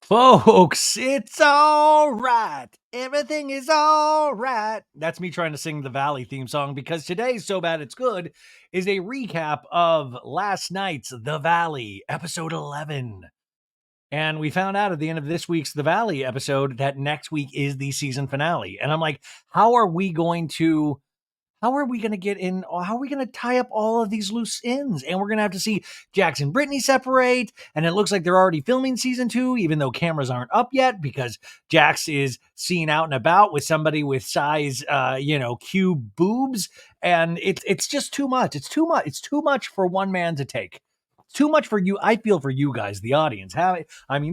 Folks, it's all right. Everything is all right. That's me trying to sing the Valley theme song because today's So Bad It's Good is a recap of last night's The Valley, episode 11. And we found out at the end of this week's The Valley episode that next week is the season finale. And I'm like, how are we going to get in? How are we going to tie up all of these loose ends? And we're going to have to see Jax and Brittany separate. And it looks like they're already filming season 2, even though cameras aren't up yet because Jax is seen out and about with somebody with size, cube boobs. And it's just too much. It's too much. It's too much for one man to take. It's too much for you. I feel for you guys, the audience.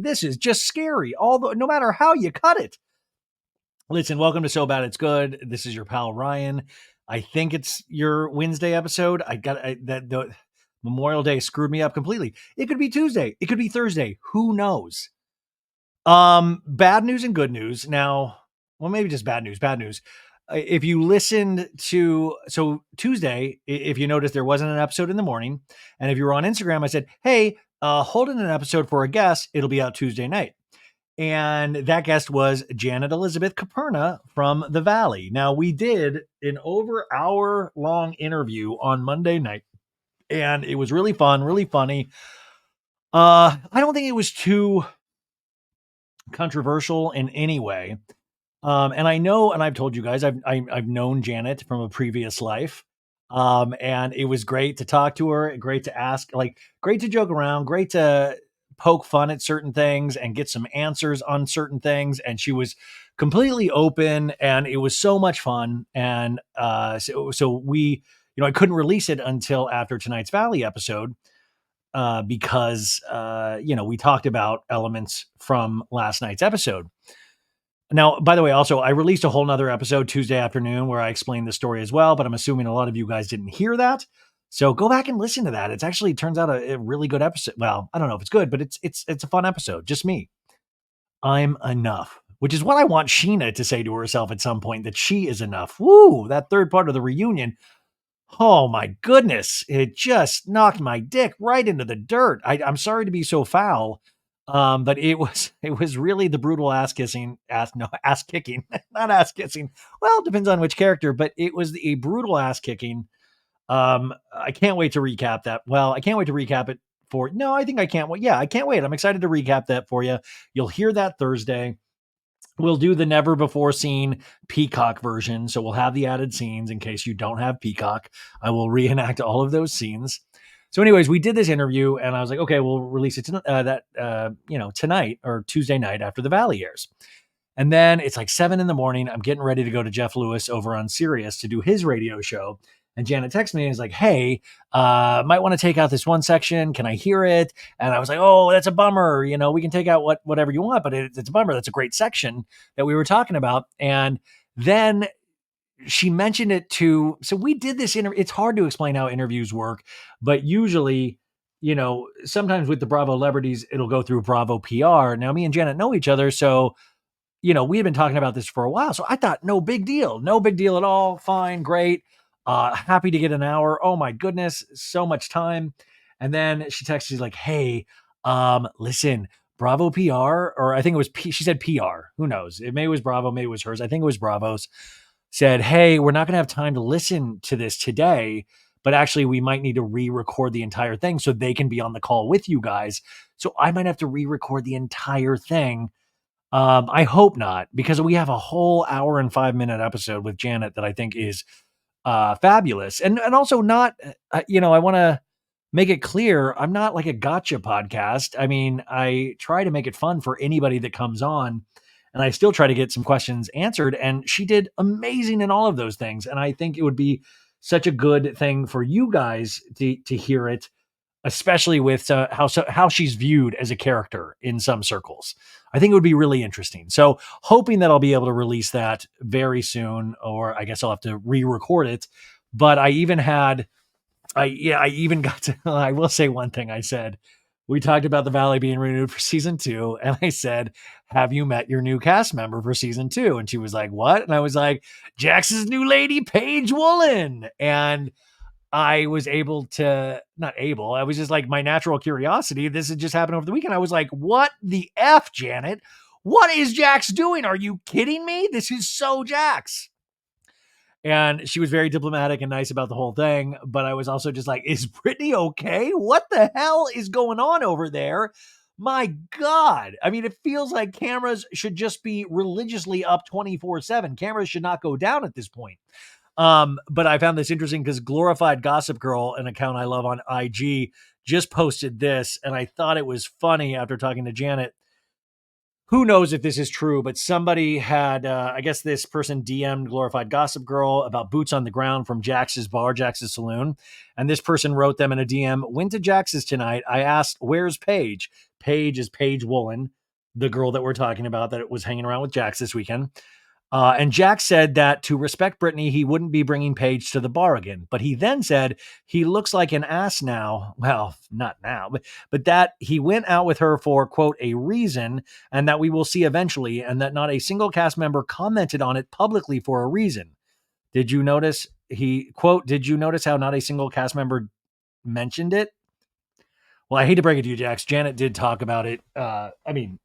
This is just scary. Although, no matter how you cut it. Listen, welcome to So Bad It's Good. This is your pal Ryan. I think it's your Wednesday episode. The Memorial Day screwed me up completely. It could be Tuesday. It could be Thursday. Who knows? Bad news and good news. Now, well, maybe just bad news. Bad news. If you listened to Tuesday, if you noticed there wasn't an episode in the morning, and if you were on Instagram, I said, "Hey, holding an episode for a guest. It'll be out Tuesday night." And that guest was Janet Elizabeth Caperna from The Valley. Now, we did an over hour-long interview on Monday night, and it was really fun, really funny. I don't think it was too controversial in any way. And I know, and I've told you guys, I've known Janet from a previous life. And it was great to talk to her, great to ask, great to joke around, great to poke fun at certain things and get some answers on certain things. And she was completely open and it was so much fun. And so we, I couldn't release it until after tonight's Valley episode because we talked about elements from last night's episode. Now, by the way, also, I released a whole nother episode Tuesday afternoon where I explained the story as well, but I'm assuming a lot of you guys didn't hear that. So go back and listen to that. It's actually turns out a really good episode. Well, I don't know if it's good, but it's a fun episode. Just me. I'm enough, which is what I want Sheena to say to herself at some point, that she is enough. Woo, that third part of the reunion. Oh my goodness. It just knocked my dick right into the dirt. I'm sorry to be so foul. But it was really the brutal ass kicking, not ass kissing. Well, it depends on which character, but it was a brutal ass kicking. I can't wait to recap that. Well, I can't wait to recap it I think I can't wait. Yeah, I can't wait. I'm excited to recap that for you. You'll hear that Thursday. We'll do the never before seen Peacock version. So we'll have the added scenes in case you don't have Peacock. I will reenact all of those scenes. So anyways, we did this interview and I was like, okay, we'll release it tonight or Tuesday night after the Valley airs. And then it's like 7 a.m. I'm getting ready to go to Jeff Lewis over on Sirius to do his radio show. And Janet texts me and is like, hey, might want to take out this one section. Can I hear it? And I was like, oh, that's a bummer. We can take out whatever you want, but it's a bummer. That's a great section that we were talking about. And then she mentioned it so we did this interview. It's hard to explain how interviews work, but usually, sometimes with the Bravo celebrities, it'll go through Bravo PR. Now me and Janet know each other. So, we had been talking about this for a while. So I thought, no big deal at all. Fine. Great. Happy to get an hour. Oh my goodness. So much time. And then she texts, she's like, hey, listen, Bravo PR, or I think it was, she said PR, who knows? Maybe it was Bravo, maybe it was hers. I think it was Bravo's. Said, hey, we're not going to have time to listen to this today, but actually we might need to re-record the entire thing so they can be on the call with you guys. So I might have to re-record the entire thing. I hope not, because we have a whole hour and 5-minute episode with Janet that I think is fabulous. And also not, I want to make it clear, I'm not like a gotcha podcast. I mean, I try to make it fun for anybody that comes on. And I still try to get some questions answered. And she did amazing in all of those things. And I think it would be such a good thing for you guys to hear it, especially with how she's viewed as a character in some circles. I think it would be really interesting. So hoping that I'll be able to release that very soon, or I guess I'll have to re-record it. But I even got to, I will say one thing I said. We talked about the Valley being renewed for season 2. And I said, have you met your new cast member for season 2? And she was like, what? And I was like, Jax's new lady, Paige Woolen. And I was able to, not able, I was just like my natural curiosity. This had just happened over the weekend. I was like, what the F, Janet? What is Jax doing? Are you kidding me? This is so Jax. And she was very diplomatic and nice about the whole thing. But I was also just like, is Brittany okay? What the hell is going on over there? My God. I mean, it feels like cameras should just be religiously up 24/7. Cameras should not go down at this point. But I found this interesting because Glorified Gossip Girl, an account I love on IG, just posted this. And I thought it was funny after talking to Janet. Who knows if this is true, but somebody had, I guess this person DM'd Glorified Gossip Girl about boots on the ground from Jax's bar, Jax's saloon. And this person wrote them in a DM, went to Jax's tonight. I asked, where's Paige? Paige is Paige Woolen, the girl that we're talking about that was hanging around with Jax this weekend. And Jack said that to respect Brittany, he wouldn't be bringing Paige to the bar again. But he then said he looks like an ass now. Well, not now, but that he went out with her for, quote, a reason, and that we will see eventually, and that not a single cast member commented on it publicly for a reason. Did you notice did you notice how not a single cast member mentioned it? Well, I hate to break it to you, Jax. Janet did talk about it,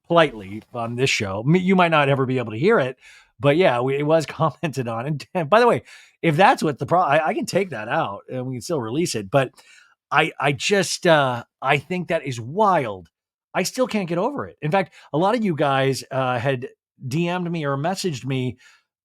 politely on this show. You might not ever be able to hear it, but yeah, it was commented on. And by the way, if that's what the problem, I can take that out and we can still release it. But I think that is wild. I still can't get over it. In fact, a lot of you guys had DM'd me or messaged me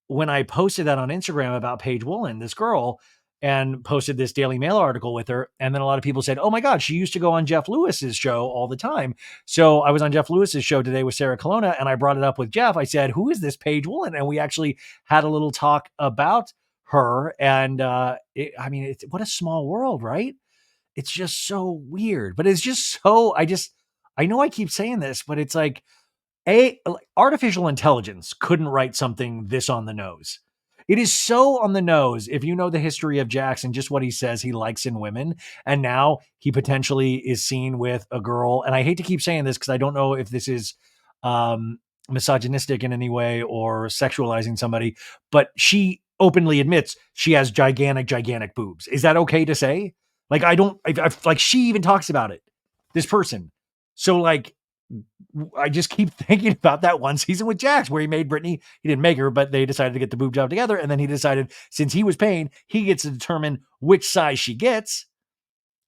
when I posted that on Instagram about Paige Woolen, this girl, and posted this Daily Mail article with her. And then a lot of people said, oh my God, she used to go on Jeff Lewis's show all the time. So I was on Jeff Lewis's show today with Sarah Colonna, and I brought it up with Jeff. I said, who is this Paige Woolen? And we actually had a little talk about her. And what a small world, right? It's just so weird, but it's just so, I know I keep saying this, but it's like, artificial intelligence couldn't write something this on the nose. It is so on the nose if you know the history of Jackson, just what he says he likes in women. And now he potentially is seen with a girl. And I hate to keep saying this because I don't know if this is misogynistic in any way or sexualizing somebody, but she openly admits she has gigantic, gigantic boobs. Is that okay to say? Like, like she even talks about it, this person. So like, I just keep thinking about that one season with Jax where he made Brittany, he didn't make her, but they decided to get the boob job together. And then he decided since he was paying, he gets to determine which size she gets.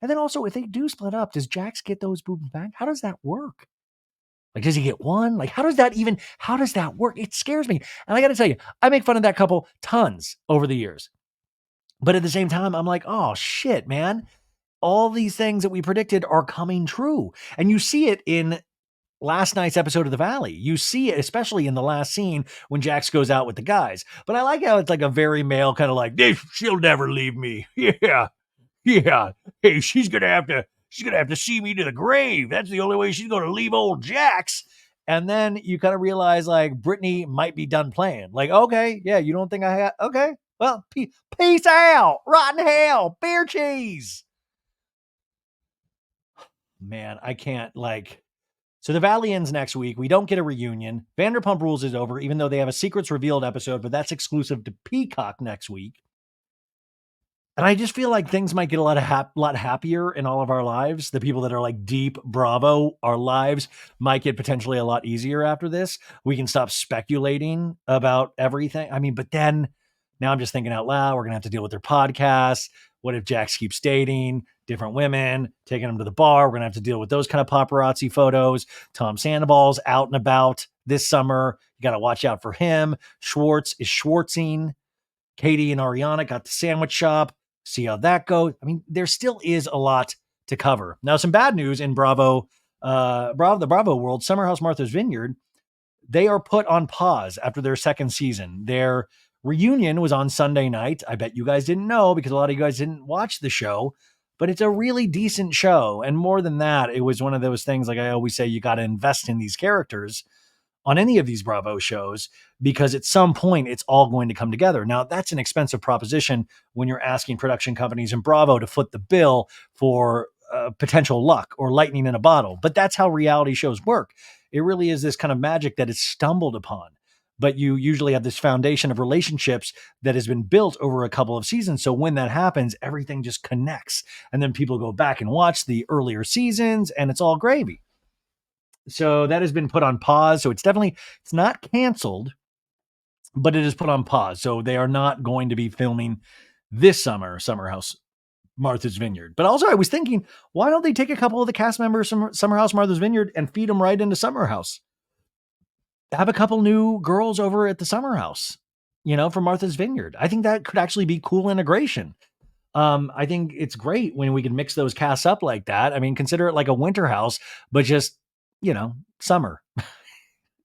And then also if they do split up, does Jax get those boobs back? How does that work? Like, does he get one? Like, how does that work? It scares me. And I got to tell you, I make fun of that couple tons over the years. But at the same time, I'm like, oh shit, man. All these things that we predicted are coming true. And you see it in last night's episode of The Valley. You see it, especially in the last scene when Jax goes out with the guys. But I like how it's like a very male kind of like, she'll never leave me. Yeah. Yeah. Hey, she's gonna have to see me to the grave. That's the only way she's gonna leave old Jax. And then you kind of realize like Brittany might be done playing. Like, okay, yeah, you don't think I had okay. Well, peace out. Rotten hell. Beer cheese. Man, I can't like. So the Valley ends next week. We don't get a reunion. Vanderpump Rules is over, even though they have a Secrets Revealed episode, but that's exclusive to Peacock next week. And I just feel like things might get a lot happier in all of our lives. The people that are like deep Bravo, our lives might get potentially a lot easier after this. We can stop speculating about everything. I mean, but then now I'm just thinking out loud. We're going to have to deal with their podcasts. What if Jax keeps dating different women, taking them to the bar? We're going to have to deal with those kind of paparazzi photos. Tom Sandoval's out and about this summer. You got to watch out for him. Schwartz is schwartzing. Katie and Ariana got the sandwich shop. See how that goes. I mean, there still is a lot to cover. Now, some bad news in the Bravo world. Summer House Martha's Vineyard, they are put on pause after their second season. Their reunion was on Sunday night. I bet you guys didn't know because a lot of you guys didn't watch the show, but it's a really decent show. And more than that, it was one of those things, like I always say, you got to invest in these characters on any of these Bravo shows, because at some point it's all going to come together. Now, that's an expensive proposition when you're asking production companies and Bravo to foot the bill for potential luck or lightning in a bottle. But that's how reality shows work. It really is this kind of magic that is stumbled upon. but you usually have this foundation of relationships that has been built over a couple of seasons. So when that happens, everything just connects. And then people go back and watch the earlier seasons and it's all gravy. So that has been put on pause. So it's not canceled, but it is put on pause. So they are not going to be filming this Summer House Martha's Vineyard. But also I was thinking, why don't they take a couple of the cast members from Summer House Martha's Vineyard and feed them right into Summer House? Have a couple new girls over at the Summer House, from Martha's Vineyard. I think that could actually be cool integration. I think it's great when we can mix those casts up like that. I mean, consider it like a winter house, but just, summer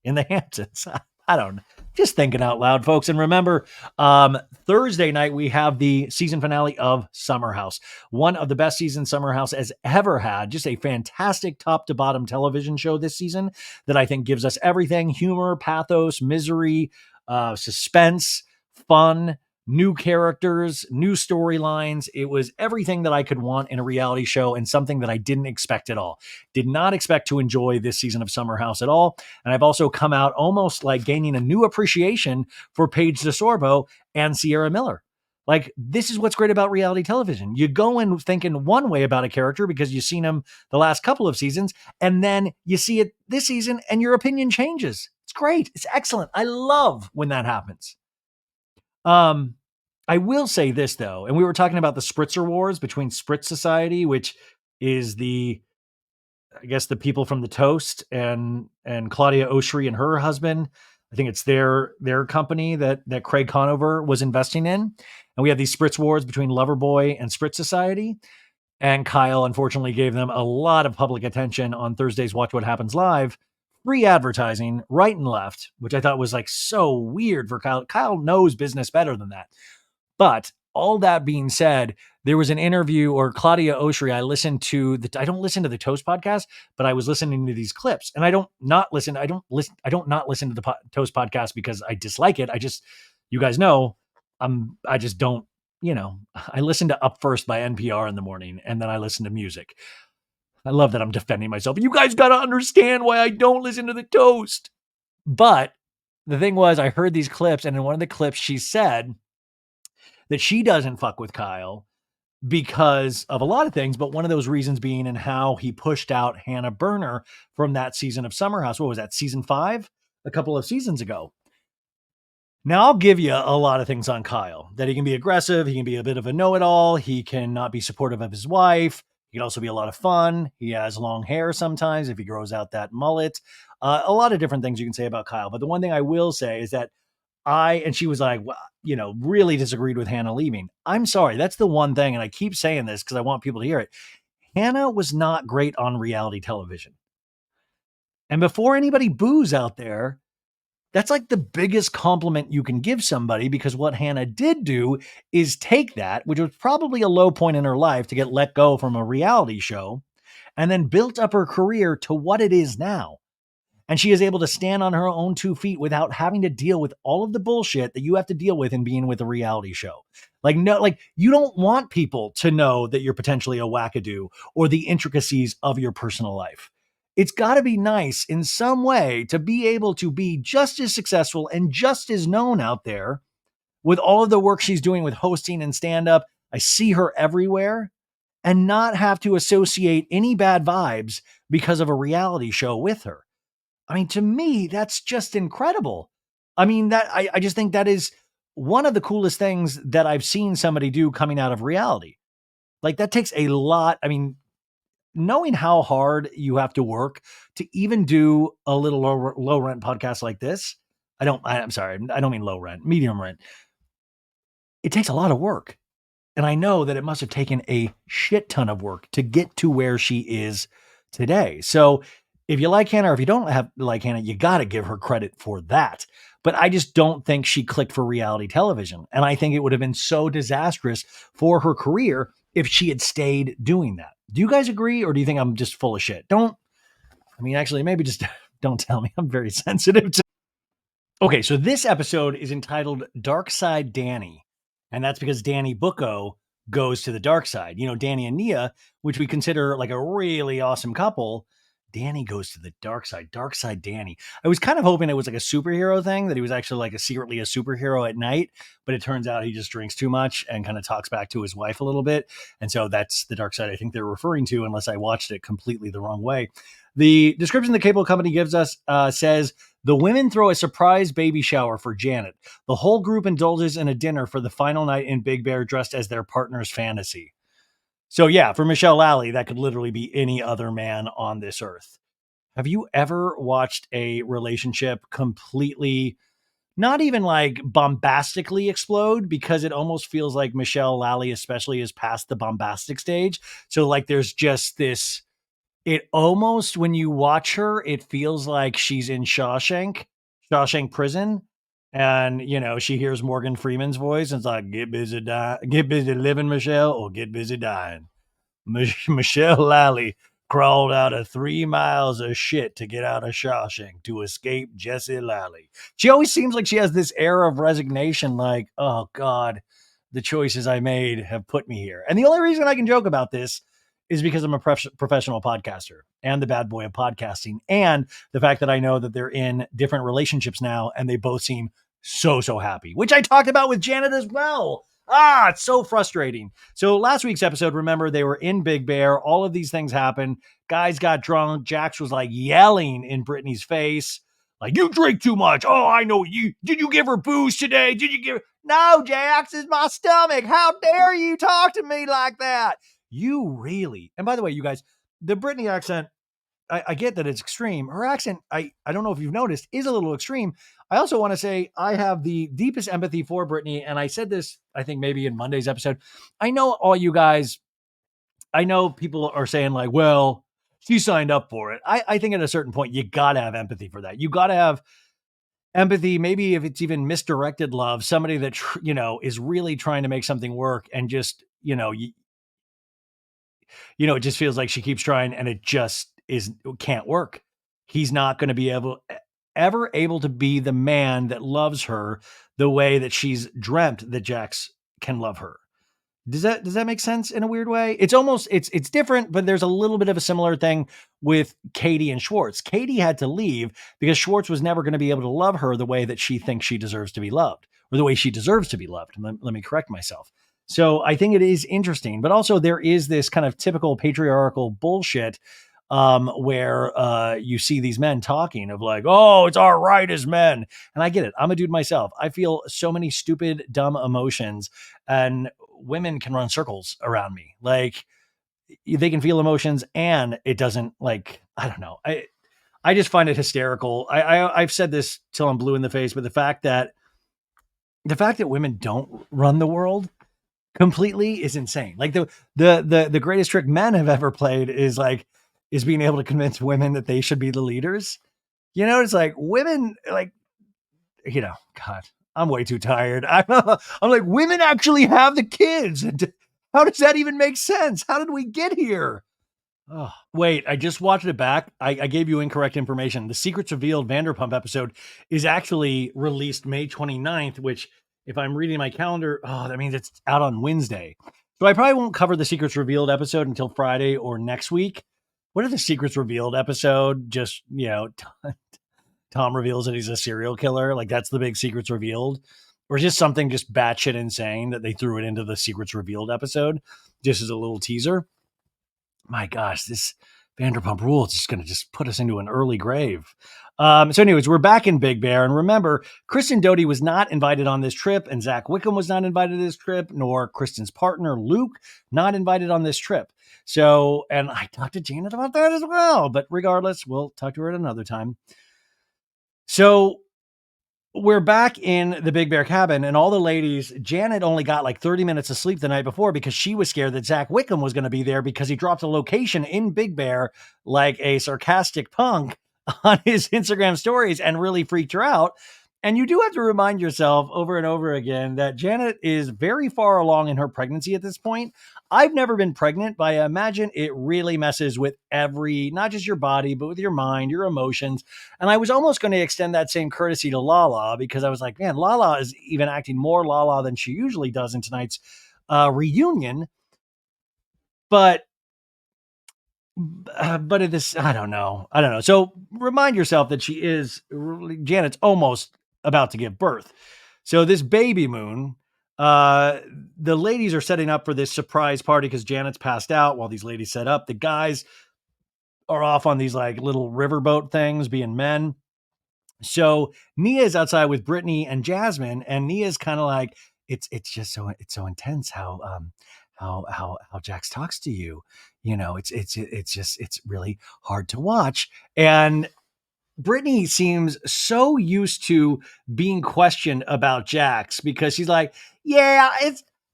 in the Hamptons. I don't know. Just thinking out loud, folks. And remember, Thursday night, we have the season finale of Summer House. One of the best seasons Summer House has ever had. Just a fantastic top to bottom television show this season that I think gives us everything: humor, pathos, misery, suspense, fun, new characters, new storylines. It was everything that I could want in a reality show and something that I didn't expect at all. Did not expect to enjoy this season of Summer House at all. And I've also come out almost like gaining a new appreciation for Paige DeSorbo and Sierra Miller. Like, this is what's great about reality television. You go in thinking one way about a character because you've seen them the last couple of seasons, and then you see it this season and your opinion changes. It's great. It's excellent. I love when that happens. I will say this though, and we were talking about the Spritzer Wars between Spritz Society, which is I guess the people from the Toast, and Claudia Oshry and her husband. I think it's their company that Craig Conover was investing in. And we have these Spritz Wars between Loverboy and Spritz Society. And Kyle unfortunately gave them a lot of public attention on Thursday's Watch What Happens Live. Free advertising right and left, which I thought was like so weird for Kyle. Kyle knows business better than that. But all that being said, there was an interview, or Claudia Oshry. I don't listen to the Toast podcast, but I was listening to these clips, and I don't not listen to the Toast podcast because I dislike it. You guys know, I just don't, I listen to Up First by NPR in the morning, and then I listen to music. I love that I'm defending myself. You guys got to understand why I don't listen to the Toast. But the thing was, I heard these clips, and in one of the clips, she said that she doesn't fuck with Kyle because of a lot of things, but one of those reasons being in how he pushed out Hannah Berner from that season of Summer House. What was that, season 5? A couple of seasons ago. Now, I'll give you a lot of things on Kyle, that he can be aggressive. He can be a bit of a know-it-all. He can not be supportive of his wife. He can also be a lot of fun. He has long hair sometimes if he grows out that mullet. A lot of different things you can say about Kyle. But the one thing I will say is that and she was like, well, really disagreed with Hannah leaving. I'm sorry. That's the one thing. And I keep saying this because I want people to hear it. Hannah was not great on reality television. And before anybody boos out there, that's like the biggest compliment you can give somebody, because what Hannah did do is take that, which was probably a low point in her life to get let go from a reality show, and then built up her career to what it is now. And she is able to stand on her own 2 feet without having to deal with all of the bullshit that you have to deal with in being with a reality show. You don't want people to know that you're potentially a wackadoo or the intricacies of your personal life. It's got to be nice in some way to be able to be just as successful and just as known out there with all of the work she's doing with hosting and stand-up. I see her everywhere, and not have to associate any bad vibes because of a reality show with her. I mean, to me, that's just incredible. I mean, I just think that is one of the coolest things that I've seen somebody do coming out of reality. Like, that takes a lot. I mean, knowing how hard you have to work to even do a little low rent podcast like this. I'm sorry. I don't mean low rent, medium rent. It takes a lot of work. And I know that it must have taken a shit ton of work to get to where she is today. So if you like Hannah, or if you don't like Hannah, you got to give her credit for that. But I just don't think she clicked for reality television. And I think it would have been so disastrous for her career if she had stayed doing that. Do you guys agree? Or do you think I'm just full of shit? Actually, maybe just don't tell me. I'm very sensitive to. Okay, so this episode is entitled Dark Side Danny. And that's because Danny Bucco goes to the dark side. Danny and Nia, which we consider like a really awesome couple, Danny goes to the dark side Danny. I was kind of hoping it was like a superhero thing, that he was actually like secretly a superhero at night, but it turns out he just drinks too much and kind of talks back to his wife a little bit. And so that's the dark side I think they're referring to, unless I watched it completely the wrong way. The description the cable company gives us says the women throw a surprise baby shower for Janet. The whole group indulges in a dinner for the final night in Big Bear dressed as their partner's fantasy. So yeah, for Michelle Lally, that could literally be any other man on this earth. Have you ever watched a relationship completely, not even like bombastically explode, because it almost feels like Michelle Lally especially is past the bombastic stage. So like there's just this, it almost, when you watch her, it feels like she's in Shawshank prison. And she hears Morgan Freeman's voice and it's like, get busy living, Michelle, or get busy dying. Michelle Lally crawled out of 3 miles of shit to get out of Shawshank to escape Jesse Lally. She always seems like she has this air of resignation, like, oh God, the choices I made have put me here. And the only reason I can joke about this is because I'm a professional podcaster and the bad boy of podcasting, and the fact that I know that they're in different relationships now and they both seem so happy, which I talked about with Janet as well. It's so frustrating. So last week's episode, remember, they were in Big Bear. All of these things happened. Guys got drunk. Jax was like yelling in Brittany's face, like, you drink too much. Oh, I know you. Did you give her booze today? Did you give her? No, Jax, it's my stomach. How dare you talk to me like that? You really. And by the way, you guys, the Brittany accent, I get that it's extreme. Her accent, I don't know if you've noticed, is a little extreme. I also want to say I have the deepest empathy for Brittany. And I said this, I think maybe in Monday's episode. I know all you guys, I know people are saying like, well, she signed up for it. I think at a certain point, you got to have empathy for that. You got to have empathy, maybe if it's even misdirected love, somebody that, is really trying to make something work and just, it just feels like she keeps trying and it just can't work. He's not going to be ever able to be the man that loves her the way that she's dreamt that Jax can love her. Does that make sense in a weird way? It's almost, it's different, but there's a little bit of a similar thing with Katie and Schwartz. Katie had to leave because Schwartz was never going to be able to love her the way that she thinks she deserves to be loved, or the way she deserves to be loved. Let me correct myself. So I think it is interesting, but also there is this kind of typical patriarchal bullshit where you see these men talking of like, oh, it's our right as men. And I get it. I'm a dude myself. I feel so many stupid, dumb emotions, and women can run circles around me. Like they can feel emotions and it doesn't, like, I don't know. I just find it hysterical. I've said this till I'm blue in the face, but the fact that women don't run the world completely is insane. Like the greatest trick men have ever played is being able to convince women that they should be the leaders. It's like women, like, God, I'm way too tired. I'm like, women actually have the kids. How does that even make sense? How did we get here? Oh, wait, I just watched it back. I gave you incorrect information. The Secrets Revealed Vanderpump episode is actually released May 29th, which, if I'm reading my calendar, that means it's out on Wednesday. So I probably won't cover the Secrets Revealed episode until Friday or next week. What if the Secrets Revealed episode just, Tom reveals that he's a serial killer? Like, that's the big Secrets Revealed? Or just something just batshit insane that they threw it into the Secrets Revealed episode just as a little teaser? My gosh, this Vanderpump Rules is just going to just put us into an early grave. So anyways, we're back in Big Bear. And remember, Kristen Doty was not invited on this trip, and Zach Wickham was not invited to this trip, nor Kristen's partner, Luke, not invited on this trip. So, and I talked to Janet about that as well. But regardless, we'll talk to her at another time. So we're back in the Big Bear cabin, and all the ladies, Janet only got like 30 minutes of sleep the night before because she was scared that Zach Wickham was going to be there because he dropped a location in Big Bear like a sarcastic punk on his Instagram stories and really freaked her out. And you do have to remind yourself over and over again that Janet is very far along in her pregnancy at this point. I've never been pregnant, but I imagine it really messes with not just your body, but with your mind, your emotions. And I was almost going to extend that same courtesy to Lala because I was like, man, Lala is even acting more Lala than she usually does in tonight's reunion. But But at this, I don't know. I don't know. So remind yourself that Janet's almost about to give birth. So this baby moon, uh, the ladies are setting up for this surprise party because Janet's passed out while these ladies set up. The guys are off on these like little riverboat things, being men. So Nia is outside with Brittany and Jasmine, and Nia's kind of like, it's just it's so intense how Jax talks to you. You know, it's just it's really hard to watch. And Brittany seems so used to being questioned about Jax because she's like, yeah,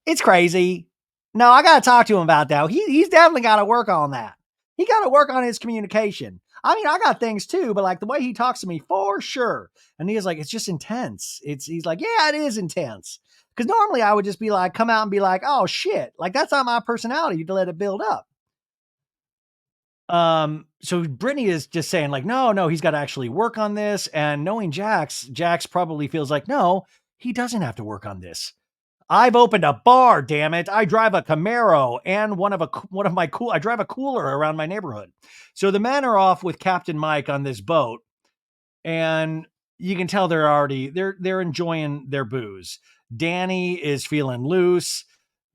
it's crazy. No, I gotta talk to him about that. He's definitely gotta work on that. He gotta work on his communication. I mean, I got things too, but like the way he talks to me for sure. And he's like, it's just intense. He's like, yeah, it is intense. Because normally I would just be like, come out and be like, oh shit. Like that's not my personality to let it build up. So Brittany is just saying like, no, he's got to actually work on this. And knowing Jax probably feels like, no, he doesn't have to work on this. I've opened a bar, damn it. I drive a Camaro and I drive a cooler around my neighborhood. So the men are off with Captain Mike on this boat, and you can tell they're enjoying their booze. Danny is feeling loose.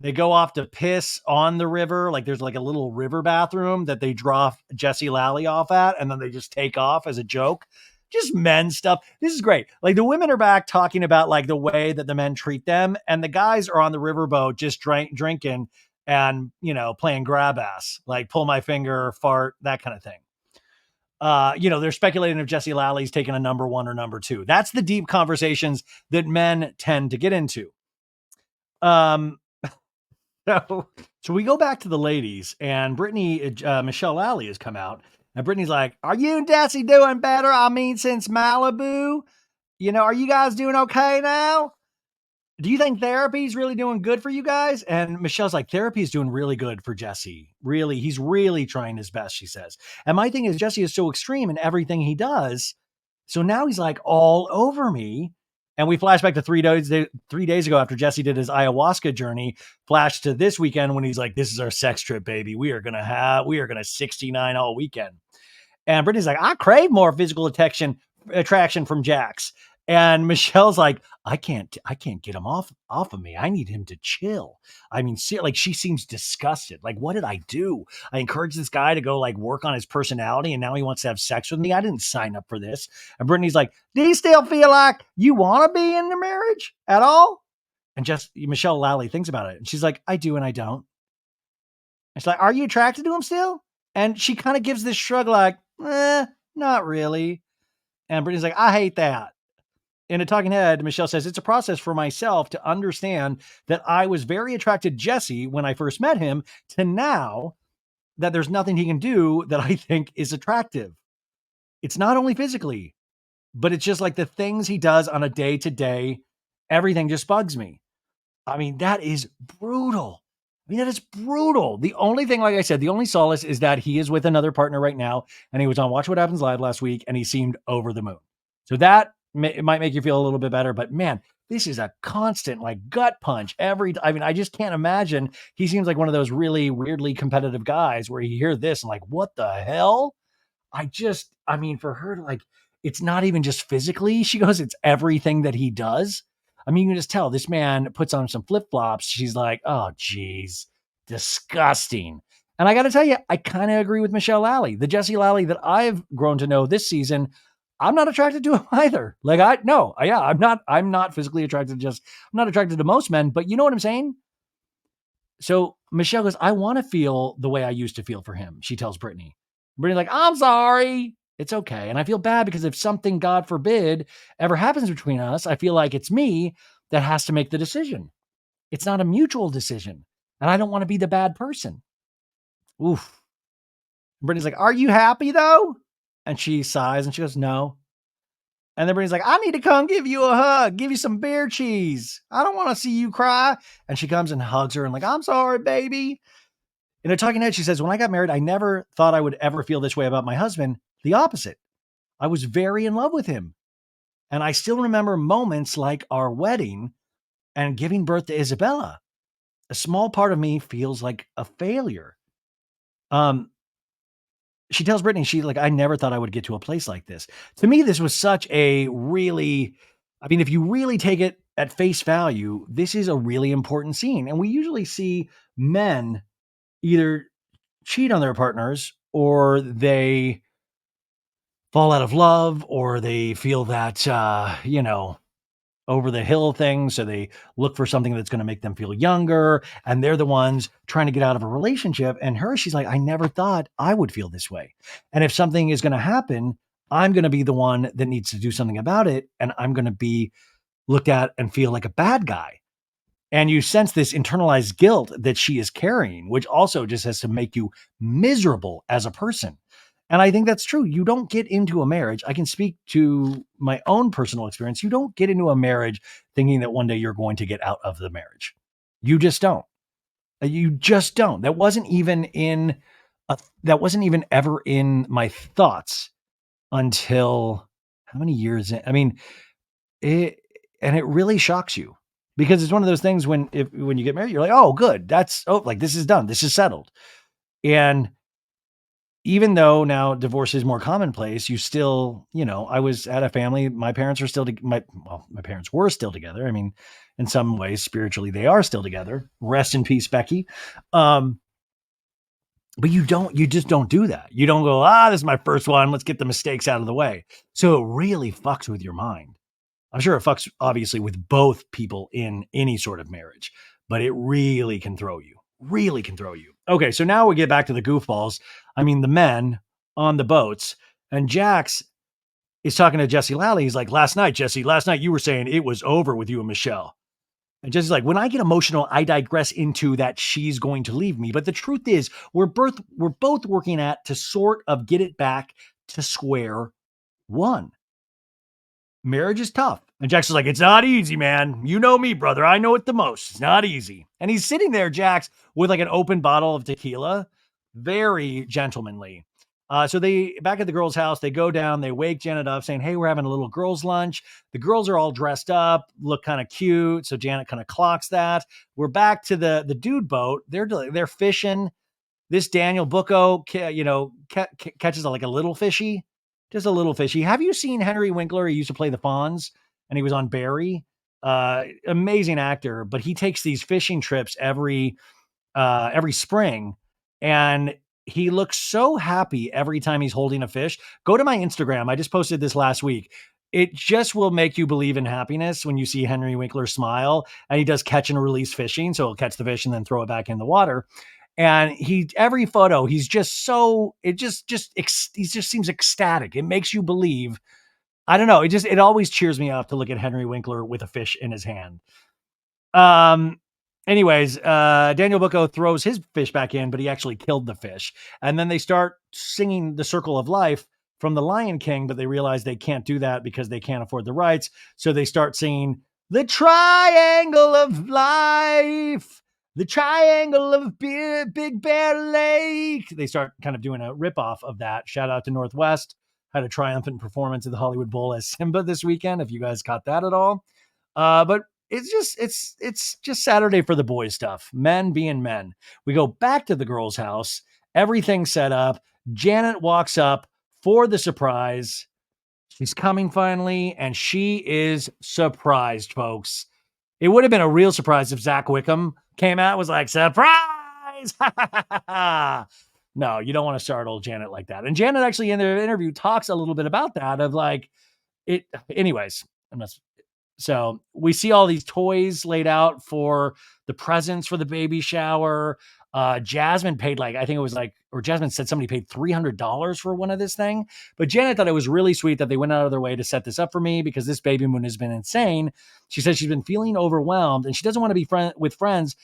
They go off to piss on the river. Like there's like a little river bathroom that they drop Jesse Lally off at, and then they just take off as a joke. Just men stuff. This is great. Like the women are back talking about like the way that the men treat them, and the guys are on the riverboat just drinking and playing grab ass, like pull my finger, fart, that kind of thing. They're speculating if Jesse Lally's taking a number one or number two. That's the deep conversations that men tend to get into. Um, so, so we go back to the ladies, and Brittany, Michelle Lally has come out, and Brittany's like, "Are you and Jesse doing better? I mean, since Malibu, are you guys doing okay now? Do you think therapy's really doing good for you guys?" And Michelle's like, "Therapy is doing really good for Jesse. Really, he's really trying his best," she says. And my thing is, Jesse is so extreme in everything he does. So now he's like all over me. And we flash back to 3 days ago after Jesse did his ayahuasca journey, flash to this weekend when he's like, "This is our sex trip, baby. We are gonna 69 all weekend." And Brittany's like, "I crave more physical attraction from Jax." And Michelle's like, I can't get him off of me. I need him to chill. I mean, see, like she seems disgusted. Like, what did I do? I encouraged this guy to go like work on his personality, and now he wants to have sex with me. I didn't sign up for this. And Brittany's like, "Do you still feel like you want to be in the marriage at all?" And just Michelle Lally thinks about it, and she's like, "I do and I don't." And she's like, "Are you attracted to him still?" And she kind of gives this shrug, like, not really. And Brittany's like, "I hate that." In a talking head, Michelle says, "It's a process for myself to understand that I was very attracted to Jesse when I first met him, to now that there's nothing he can do that I think is attractive. It's not only physically, but it's just like the things he does on a day to day, everything just bugs me." I mean, that is brutal. I mean, that is brutal. The only thing, like I said, the only solace is that he is with another partner right now, and he was on Watch What Happens Live last week, and he seemed over the moon. So that it might make you feel a little bit better. But man, this is a constant like gut punch I mean, I just can't imagine. He seems like one of those really weirdly competitive guys where you hear this and like, what the hell? I mean, for her to like, it's not even just physically. She goes, it's everything that he does. I mean, you can just tell this man puts on some flip flops. She's like, oh, geez, disgusting. And I got to tell you, I kind of agree with Michelle Lally. The Jesse Lally that I've grown to know this season, I'm not attracted to him either. Like, yeah, I'm not physically attracted I'm not attracted to most men, but you know what I'm saying? So Michelle goes, "I want to feel the way I used to feel for him," she tells Brittany. Brittany's like, "I'm sorry. It's okay." And I feel bad because if something, God forbid, ever happens between us, I feel like it's me that has to make the decision. It's not a mutual decision. And I don't want to be the bad person. Oof. Brittany's like, "Are you happy though?" And she sighs and she goes, "No." And then Brittany's like, "I need to come give you a hug, give you some beer cheese. I don't want to see you cry." And she comes and hugs her and like, "I'm sorry, baby." In a talking head, she says, "When I got married, I never thought I would ever feel this way about my husband. The opposite. I was very in love with him. And I still remember moments like our wedding and giving birth to Isabella. A small part of me feels like a failure." Um, she tells Brittany, she's like, I never thought I would get to a place like this. To me, this was such a really, I mean, if you really take it at face value, this is a really important scene. And we usually see men either cheat on their partners or they fall out of love or they feel that, over the hill thing. So they look for something that's going to make them feel younger. And they're the ones trying to get out of a relationship. And her, she's like, I never thought I would feel this way. And if something is going to happen, I'm going to be the one that needs to do something about it. And I'm going to be looked at and feel like a bad guy. And you sense this internalized guilt that she is carrying, which also just has to make you miserable as a person. And I think that's true. You don't get into a marriage. I can speak to my own personal experience. You don't get into a marriage thinking that one day you're going to get out of the marriage. You just don't. You just don't. That wasn't even ever in my thoughts until how many years in? I mean, it and it really shocks you because it's one of those things when you get married, you're like, oh, good. Like this is done. This is settled. And even though now divorce is more commonplace, you still, I was at a family. My parents are still, my parents were still together. I mean, in some ways, spiritually, they are still together. Rest in peace, Becky. Um, but you just don't do that. You don't go, this is my first one. Let's get the mistakes out of the way. So it really fucks with your mind. I'm sure it fucks obviously with both people in any sort of marriage, but it really can throw you. Really can throw you. Okay, so now we get back to the goofballs. I mean, the men on the boats, and Jax is talking to Jesse Lally. He's like, last night you were saying it was over with you and Michelle. And Jesse's like, when I get emotional, I digress into that she's going to leave me. But the truth is, we're both working at to sort of get it back to square one. Marriage is tough. And Jax is like, it's not easy, man. You know me, brother. I know it the most. It's not easy. And he's sitting there, Jax, with like an open bottle of tequila, very gentlemanly. So they back at the girl's house, they go down, they wake Janet up saying, hey, we're having a little girls' lunch. The girls are all dressed up, look kind of cute. So Janet kind of clocks that. We're back to the dude boat. They're fishing. This Daniel Bucco, catches like a little fishy, just a little fishy. Have you seen Henry Winkler? He used to play the Fonz, and he was on Barry. Amazing actor, but he takes these fishing trips every spring, and he looks so happy every time he's holding a fish. Go to my Instagram. I just posted this last week. It just will make you believe in happiness when you see Henry Winkler smile, and he does catch and release fishing. So he'll catch the fish and then throw it back in the water. And every photo, he's just so, he just seems ecstatic. It makes you believe. I don't know. It always cheers me up to look at Henry Winkler with a fish in his hand. Um, Anyways, Daniel Bucco throws his fish back in, but he actually killed the fish. And then they start singing the Circle of Life from the Lion King, but they realize they can't do that because they can't afford the rights. So they start singing the Triangle of Life, the Triangle of Big Bear Lake. They start kind of doing a ripoff of that. Shout out to Northwest. Had a triumphant performance at the Hollywood Bowl as Simba this weekend, if you guys caught that at all. But it's just Saturday for the boys stuff. Men being men. We go back to the girl's house. Everything's set up. Janet walks up for the surprise. She's coming finally, and she is surprised, folks. It would have been a real surprise if Zach Wickham came out and was like, surprise! No, you don't want to startle Janet like that. And Janet actually in the interview talks a little bit about that of like it. Anyways, I'm not. So we see all these toys laid out for the presents for the baby shower. Jasmine paid I think it was or Jasmine said somebody paid $300 for one of this thing. But Janet thought it was really sweet that they went out of their way to set this up for me because this baby moon has been insane. She says she's been feeling overwhelmed and she doesn't want to be with friends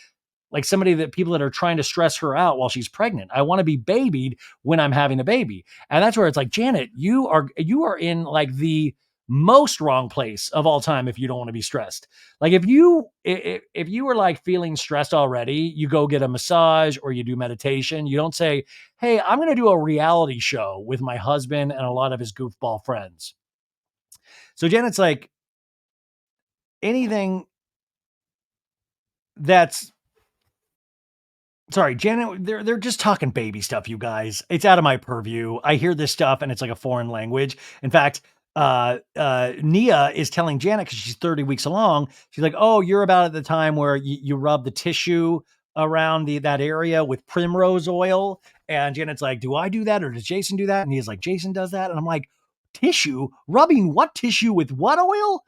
like people that are trying to stress her out while she's pregnant. I want to be babied when I'm having a baby. And that's where it's like, Janet, you are in like the most wrong place of all time if you don't want to be stressed. Like if you were like feeling stressed already, you go get a massage or you do meditation. You don't say, hey, I'm going to do a reality show with my husband and a lot of his goofball friends. So Janet's like, anything that's Sorry, Janet, they're just talking baby stuff, you guys. It's out of my purview. I hear this stuff and it's like a foreign language. In fact, Nia is telling Janet because she's 30 weeks along. She's like, "Oh, you're about at the time where you rub the tissue around that area with primrose oil." And Janet's like, "Do I do that or does Jason do that?" And he's like, "Jason does that." And I'm like, "Tissue? Rubbing what tissue with what oil?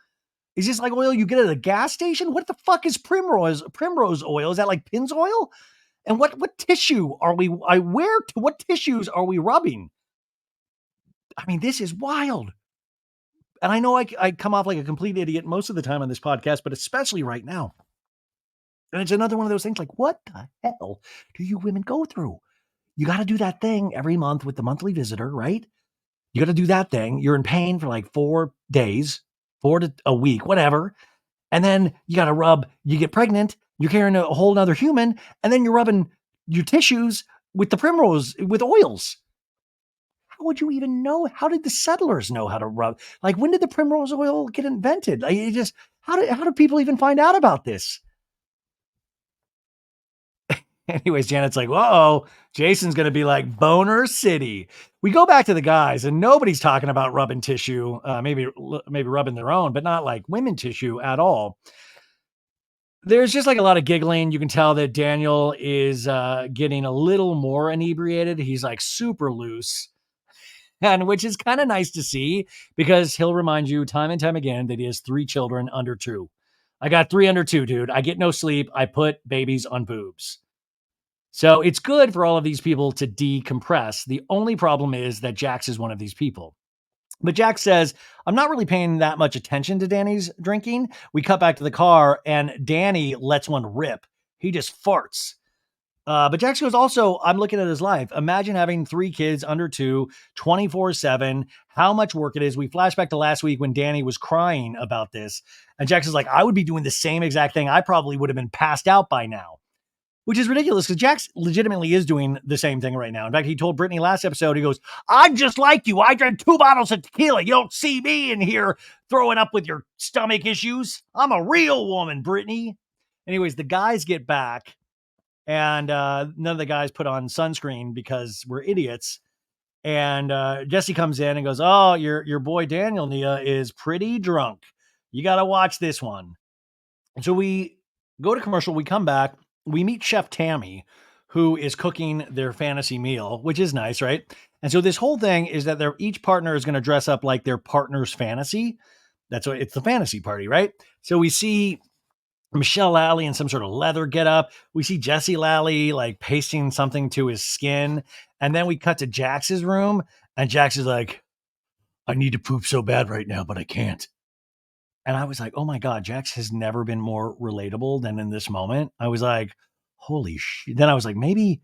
Is this like oil you get at a gas station? What the fuck is primrose oil? Is that like Pennzoil? And what tissue are we? I where to what tissues are we rubbing? I mean, this is wild. And I know I come off like a complete idiot most of the time on this podcast, but especially right now. And it's another one of those things like, what the hell do you women go through? You got to do that thing every month with the monthly visitor, right? You got to do that thing. You're in pain for like 4 days, 4 to a week, whatever. And then you got to rub, you get pregnant, you're carrying a whole nother human, and then you're rubbing your tissues with the primrose, with oils. How would you even know? How did the settlers know how to rub? Like, when did the primrose oil get invented? Like, it just, how do people even find out about this? Anyways, Janet's like, "Whoa, Jason's going to be like Boner City." We go back to the guys and nobody's talking about rubbing tissue, maybe rubbing their own, but not like women tissue at all. There's just like a lot of giggling. You can tell that Daniel is getting a little more inebriated. He's like super loose, and which is kind of nice to see because he'll remind you time and time again that he has 3 children under 2. I got 3 under 2, dude. I get no sleep. I put babies on boobs. So it's good for all of these people to decompress. The only problem is that Jax is one of these people. But Jack says, "I'm not really paying that much attention to Danny's drinking." We cut back to the car and Danny lets one rip. He just farts. But Jax goes, "Also, I'm looking at his life. Imagine having 3 kids under 2, 24/7, how much work it is." We flash back to last week when Danny was crying about this. And Jax is like, "I would be doing the same exact thing. I probably would have been passed out by now." Which is ridiculous because Jax legitimately is doing the same thing right now. In fact, he told Brittany last episode, he goes, "I'm just like you. I drank 2 bottles of tequila. You don't see me in here throwing up with your stomach issues. I'm a real woman, Brittany." Anyways, the guys get back and none of the guys put on sunscreen because we're idiots. And Jesse comes in and goes, "Oh, your boy Daniel, Nia, is pretty drunk. You got to watch this one." And so we go to commercial, we come back, we meet Chef Tammy, who is cooking their fantasy meal, which is nice, right? And so this whole thing is that each partner is going to dress up like their partner's fantasy. That's what it's the fantasy party, right? So we see Michelle Lally in some sort of leather getup. We see Jesse Lally like pasting something to his skin. And then we cut to Jax's room, and Jax is like, "I need to poop so bad right now, but I can't." And I was like, "Oh my God, Jax has never been more relatable than in this moment." I was like, "Holy shit." Then I was like, maybe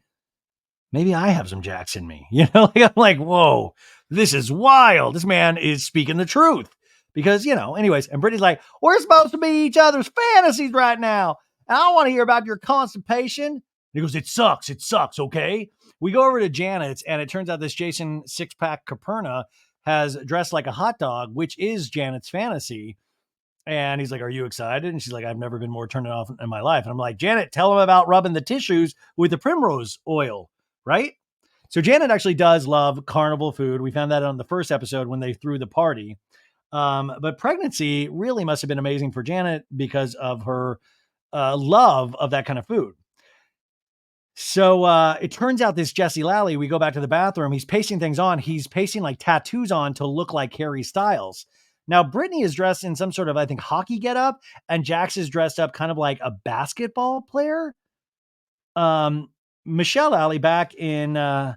I have some Jax in me. Like, I'm like, "Whoa, this is wild. This man is speaking the truth." Because, anyways, and Brittany's like, "We're supposed to be each other's fantasies right now. And I want to hear about your constipation." And he goes, "It sucks. It sucks. Okay." We go over to Janet's, and it turns out this Jason 6-pack Caperna has dressed like a hot dog, which is Janet's fantasy. And he's like, "Are you excited?" And she's like, "I've never been more turned off in my life." And I'm like, "Janet, tell him about rubbing the tissues with the primrose oil," right? So Janet actually does love carnival food. We found that on the first episode when they threw the party. But pregnancy really must have been amazing for Janet because of her love of that kind of food. So it turns out this Jesse Lally, we go back to the bathroom. He's pasting things on. He's pasting like tattoos on to look like Harry Styles. Now, Brittany is dressed in some sort of, I think, hockey getup, and Jax is dressed up kind of like a basketball player. Michelle Lally back in their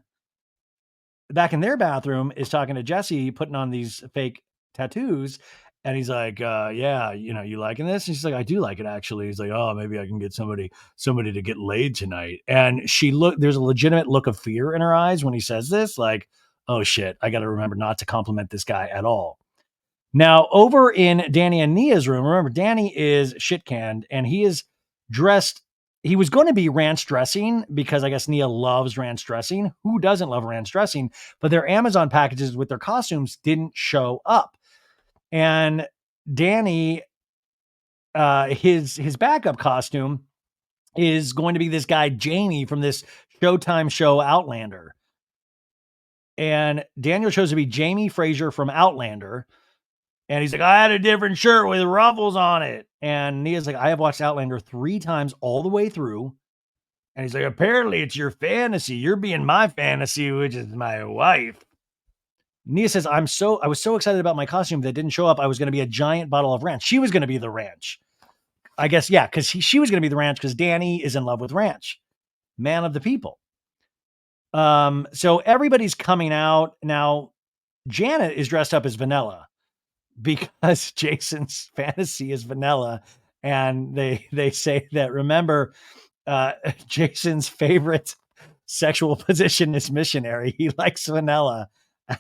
bathroom is talking to Jesse, putting on these fake tattoos. And he's like, "Yeah, you liking this?" And she's like, "I do like it, actually." He's like, "Oh, maybe I can get somebody to get laid tonight." And there's a legitimate look of fear in her eyes when he says this, like, "Oh shit, I got to remember not to compliment this guy at all." Now, over in Danny and Nia's room, remember, Danny is shit canned and he is dressed. He was going to be ranch dressing because I guess Nia loves ranch dressing. Who doesn't love ranch dressing? But their Amazon packages with their costumes didn't show up. And Danny, his backup costume is going to be this guy, Jamie, from this Showtime show Outlander. And Daniel chose to be Jamie Fraser from Outlander. And he's like, I had a different shirt with ruffles on it. And Nia's like, I have watched Outlander 3 times all the way through. And he's like, apparently it's your fantasy. You're being my fantasy, which is my wife. Nia says, I was so excited about my costume that didn't show up. I was going to be a giant bottle of ranch. She was going to be the ranch. I guess, yeah, because she was going to be the ranch because Danny is in love with ranch. Man of the people. So everybody's coming out. Now, Janet is dressed up as Vanilla because Jason's fantasy is vanilla. And they say that, remember, Jason's favorite sexual position is missionary. He likes vanilla.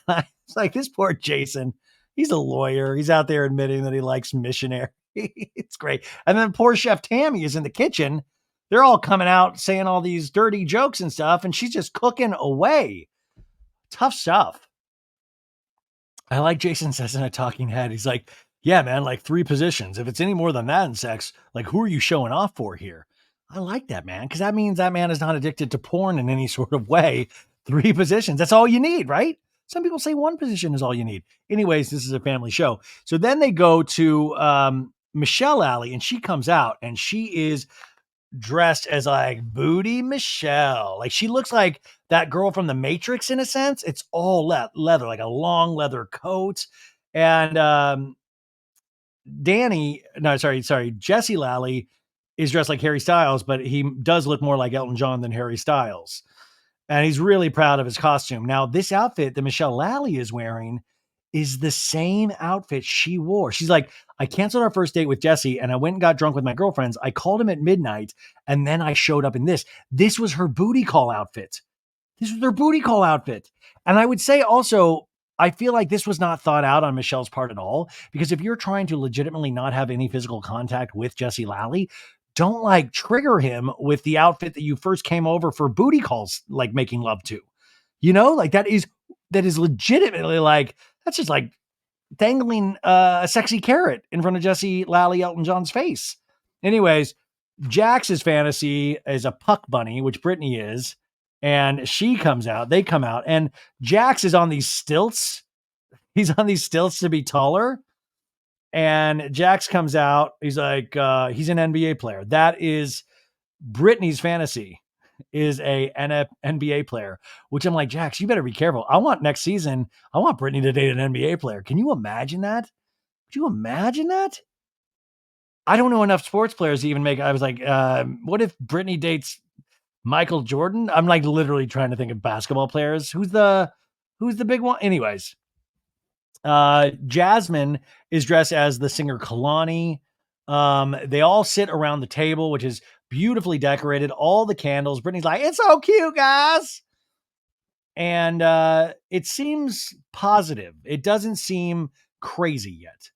It's like, this poor Jason, he's a lawyer. He's out there admitting that he likes missionary. It's great. And then poor Chef Tammy is in the kitchen. They're all coming out saying all these dirty jokes and stuff, and she's just cooking away. Tough stuff. I like Jason says in a talking head, he's like, yeah, man, like 3 positions. If it's any more than that in sex, like, who are you showing off for here? I like that, man, because that means that man is not addicted to porn in any sort of way. 3 positions. That's all you need, right? Some people say 1 position is all you need. Anyways, this is a family show. So then they go to Michelle Alley, and she comes out, and she is dressed as like Booty Michelle. Like, she looks like that girl from the Matrix in a sense. It's all leather, like a long leather coat. And Jesse Lally is dressed like Harry Styles, but he does look more like Elton John than Harry Styles. And he's really proud of his costume. Now, this outfit that Michelle Lally is wearing is the same outfit she wore. She's like, I canceled our first date with Jesse and I went and got drunk with my girlfriends. I called him at midnight and then I showed up in this. This was her booty call outfit. This was her booty call outfit. And I would say also, I feel like this was not thought out on Michelle's part at all, because if you're trying to legitimately not have any physical contact with Jesse Lally, don't like trigger him with the outfit that you first came over for booty calls, like making love to, like that is legitimately like, that's just like dangling a sexy carrot in front of Jesse Lally Elton John's face. Anyways, Jax's fantasy is a puck bunny, which Brittany is, and she comes out. They come out, and Jax is on these stilts. He's on these stilts to be taller. And Jax comes out. He's like, he's an NBA player. That is Brittany's fantasy, is a NBA player, which I'm like, Jax, you better be careful. I want next season, I want Brittany to date an NBA player. Can you imagine that? Could you imagine that? I don't know enough sports players to even make. I was like, what if Brittany dates Michael Jordan? I'm like literally trying to think of basketball players. Who's the big one? Anyways, Jasmine is dressed as the singer Kalani. They all sit around the table, which is beautifully decorated. All the candles. Brittany's like, it's so cute, guys. And it seems positive. It doesn't seem crazy yet.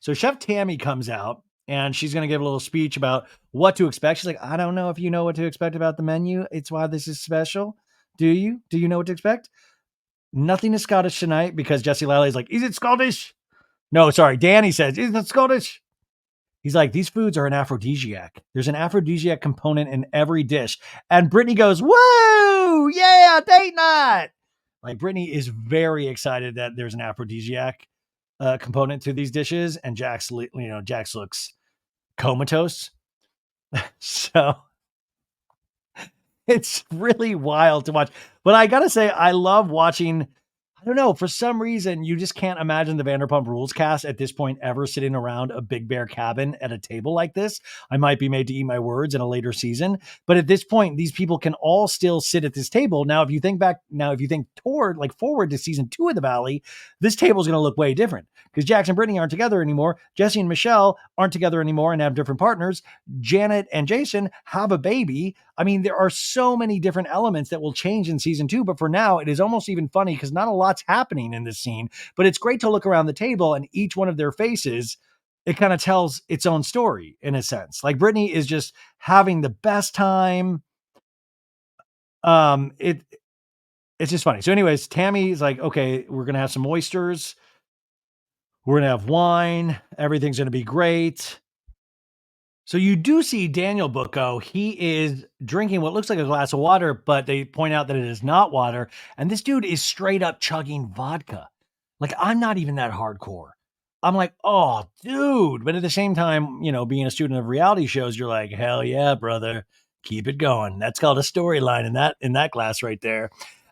So Chef Tammy comes out and she's going to give a little speech about what to expect. She's like, I don't know if you know what to expect about the menu. It's why this is special. Do you? Do you know what to expect? Nothing is Scottish tonight because Jesse Lally's like, is it Scottish? No, sorry. Danny says, isn't it Scottish? He's like, these foods are an aphrodisiac. There's an aphrodisiac component in every dish. And Brittany goes, whoa, yeah, date night. Like, Brittany is very excited that there's an aphrodisiac component to these dishes. And Jax looks comatose. So it's really wild to watch. But I got to say, I love watching. I don't know. For some reason, you just can't imagine the Vanderpump Rules cast at this point ever sitting around a Big Bear cabin at a table like this. I might be made to eat my words in a later season, but at this point, these people can all still sit at this table. Now, if you think forward to season 2 of The Valley, this table is going to look way different because Jax and Brittany aren't together anymore. Jesse and Michelle aren't together anymore and have different partners. Janet and Jason have a baby. I mean, there are so many different elements that will change in season 2, but for now, it is almost even funny because not a lot's happening in this scene, but it's great to look around the table and each one of their faces, it kind of tells its own story in a sense. Like, Brittany is just having the best time. It's just funny. So anyways, Tammy's like, okay, we're going to have some oysters. We're going to have wine. Everything's going to be great. So you do see Daniel Bucco. He is drinking what looks like a glass of water, but they point out that it is not water. And this dude is straight up chugging vodka. Like, I'm not even that hardcore. I'm like, oh, dude. But at the same time, being a student of reality shows, you're like, hell yeah, brother. Keep it going. That's called a storyline in that class right there.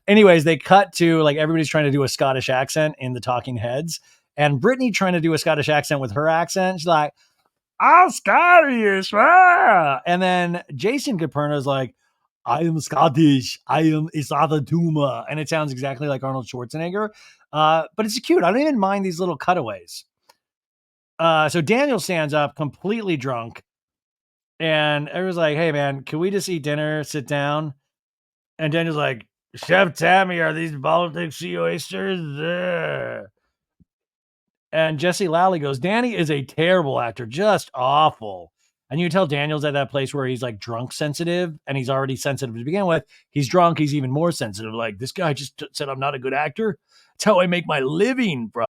Anyways, they cut to like everybody's trying to do a Scottish accent in the talking heads. And Brittany trying to do a Scottish accent with her accent. She's like, I'm Scottish. Ah! And then Jason Caperna's like, I am Scottish. I am Isada Tuma. And it sounds exactly like Arnold Schwarzenegger. But it's cute. I don't even mind these little cutaways. So Daniel stands up completely drunk. And everyone's like, hey, man, can we just eat dinner, sit down? And Daniel's like, Chef Tammy, are these Baltic sea oysters? Ugh. And Jesse Lally goes, Danny is a terrible actor, just awful. And you tell Daniel's at that place where he's like drunk sensitive and he's already sensitive to begin with. He's drunk, he's even more sensitive. Like, this guy just said I'm not a good actor. That's how I make my living, bro.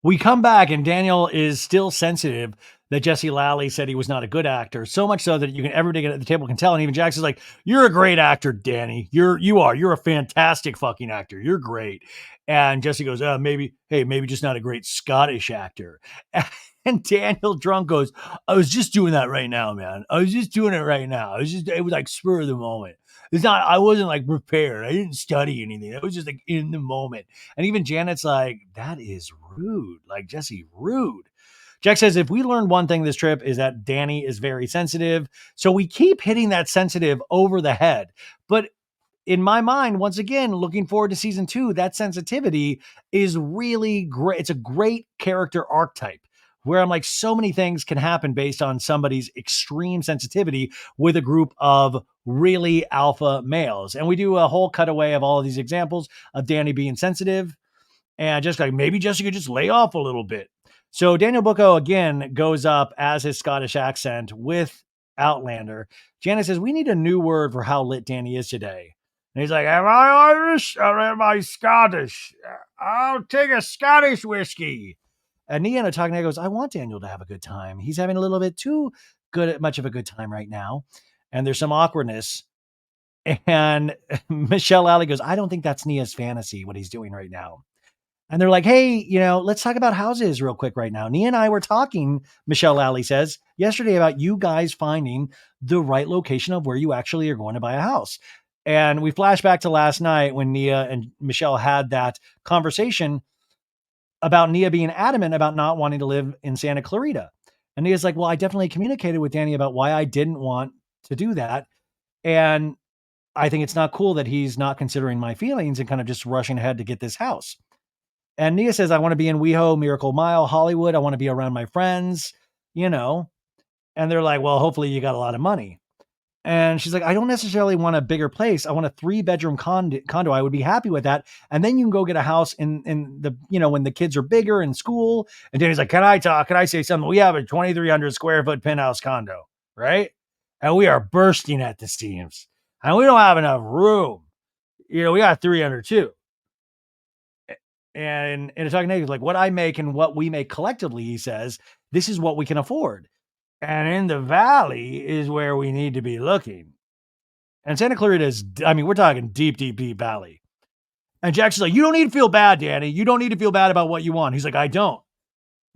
We come back and Daniel is still sensitive that Jesse Lally said he was not a good actor. So much so that everybody at the table can tell. And even Jackson's like, you're a great actor, Danny. You're a fantastic fucking actor. You're great. And Jesse goes, maybe just not a great Scottish actor. And Daniel drunk goes, I was just doing that right now, man. I was just doing it right now. It was like spur of the moment. I wasn't like prepared. I didn't study anything. It was just like in the moment. And even Janet's like, that is rude. Like, Jesse, rude. Jack says, if we learned one thing this trip is that Danny is very sensitive. So we keep hitting that sensitive over the head. But in my mind, once again, looking forward to season 2, that sensitivity is really great. It's a great character archetype where I'm like, so many things can happen based on somebody's extreme sensitivity with a group of really alpha males. And we do a whole cutaway of all of these examples of Danny being sensitive and just like maybe Jesse could just lay off a little bit. So Daniel Bucco again goes up as his Scottish accent with Outlander. Janice says, we need a new word for how lit Danny is today. And he's like, am I Irish or am I Scottish? I'll take a Scottish whiskey. And Nia and Danny goes, I want Daniel to have a good time. He's having a little bit too much of a good time right now. And there's some awkwardness. And Michelle Alley goes, I don't think that's Nia's fantasy, what he's doing right now. And they're like, hey, let's talk about houses real quick right now. Nia and I were talking, Michelle Lally says, yesterday about you guys finding the right location of where you actually are going to buy a house. And we flash back to last night when Nia and Michelle had that conversation about Nia being adamant about not wanting to live in Santa Clarita. And Nia's like, well, I definitely communicated with Danny about why I didn't want to do that. And I think it's not cool that he's not considering my feelings and kind of just rushing ahead to get this house. And Nia says, I want to be in WeHo, Miracle Mile, Hollywood. I want to be around my friends, And they're like, well, hopefully you got a lot of money. And she's like, I don't necessarily want a bigger place. I want a 3-bedroom condo. I would be happy with that. And then you can go get a house in the, when the kids are bigger in school. And Danny's like, can I talk? Can I say something? We have a 2,300 square foot penthouse condo, right? And we are bursting at the seams. And we don't have enough room. We got 300 too. And in a talking negative, like what I make and what we make collectively, he says, this is what we can afford. And in the valley is where we need to be looking. And Santa Clarita is, we're talking deep, deep, deep valley. And Jackson's like, you don't need to feel bad, Danny. You don't need to feel bad about what you want. He's like, I don't.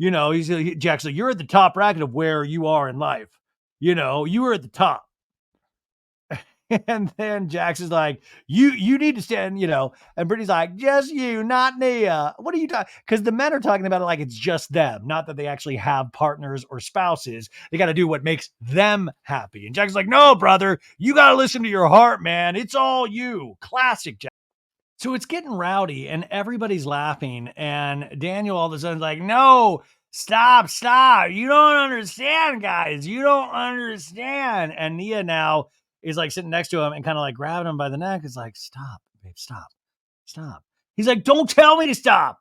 Jackson's like, you're at the top bracket of where you are in life. You were at the top. And then Jax is like, you need to stand, and Brittany's like, just you, not Nia. What are you talking? Because the men are talking about it like it's just them, not that they actually have partners or spouses. They got to do what makes them happy. And Jax is like, no, brother, you got to listen to your heart, man. It's all you. Classic Jax. So it's getting rowdy and everybody's laughing. And Daniel all of a sudden is like, no, stop. You don't understand, guys. You don't understand. And Nia now is like sitting next to him and kind of like grabbing him by the neck. Is like, stop, babe, stop. He's like, don't tell me to stop.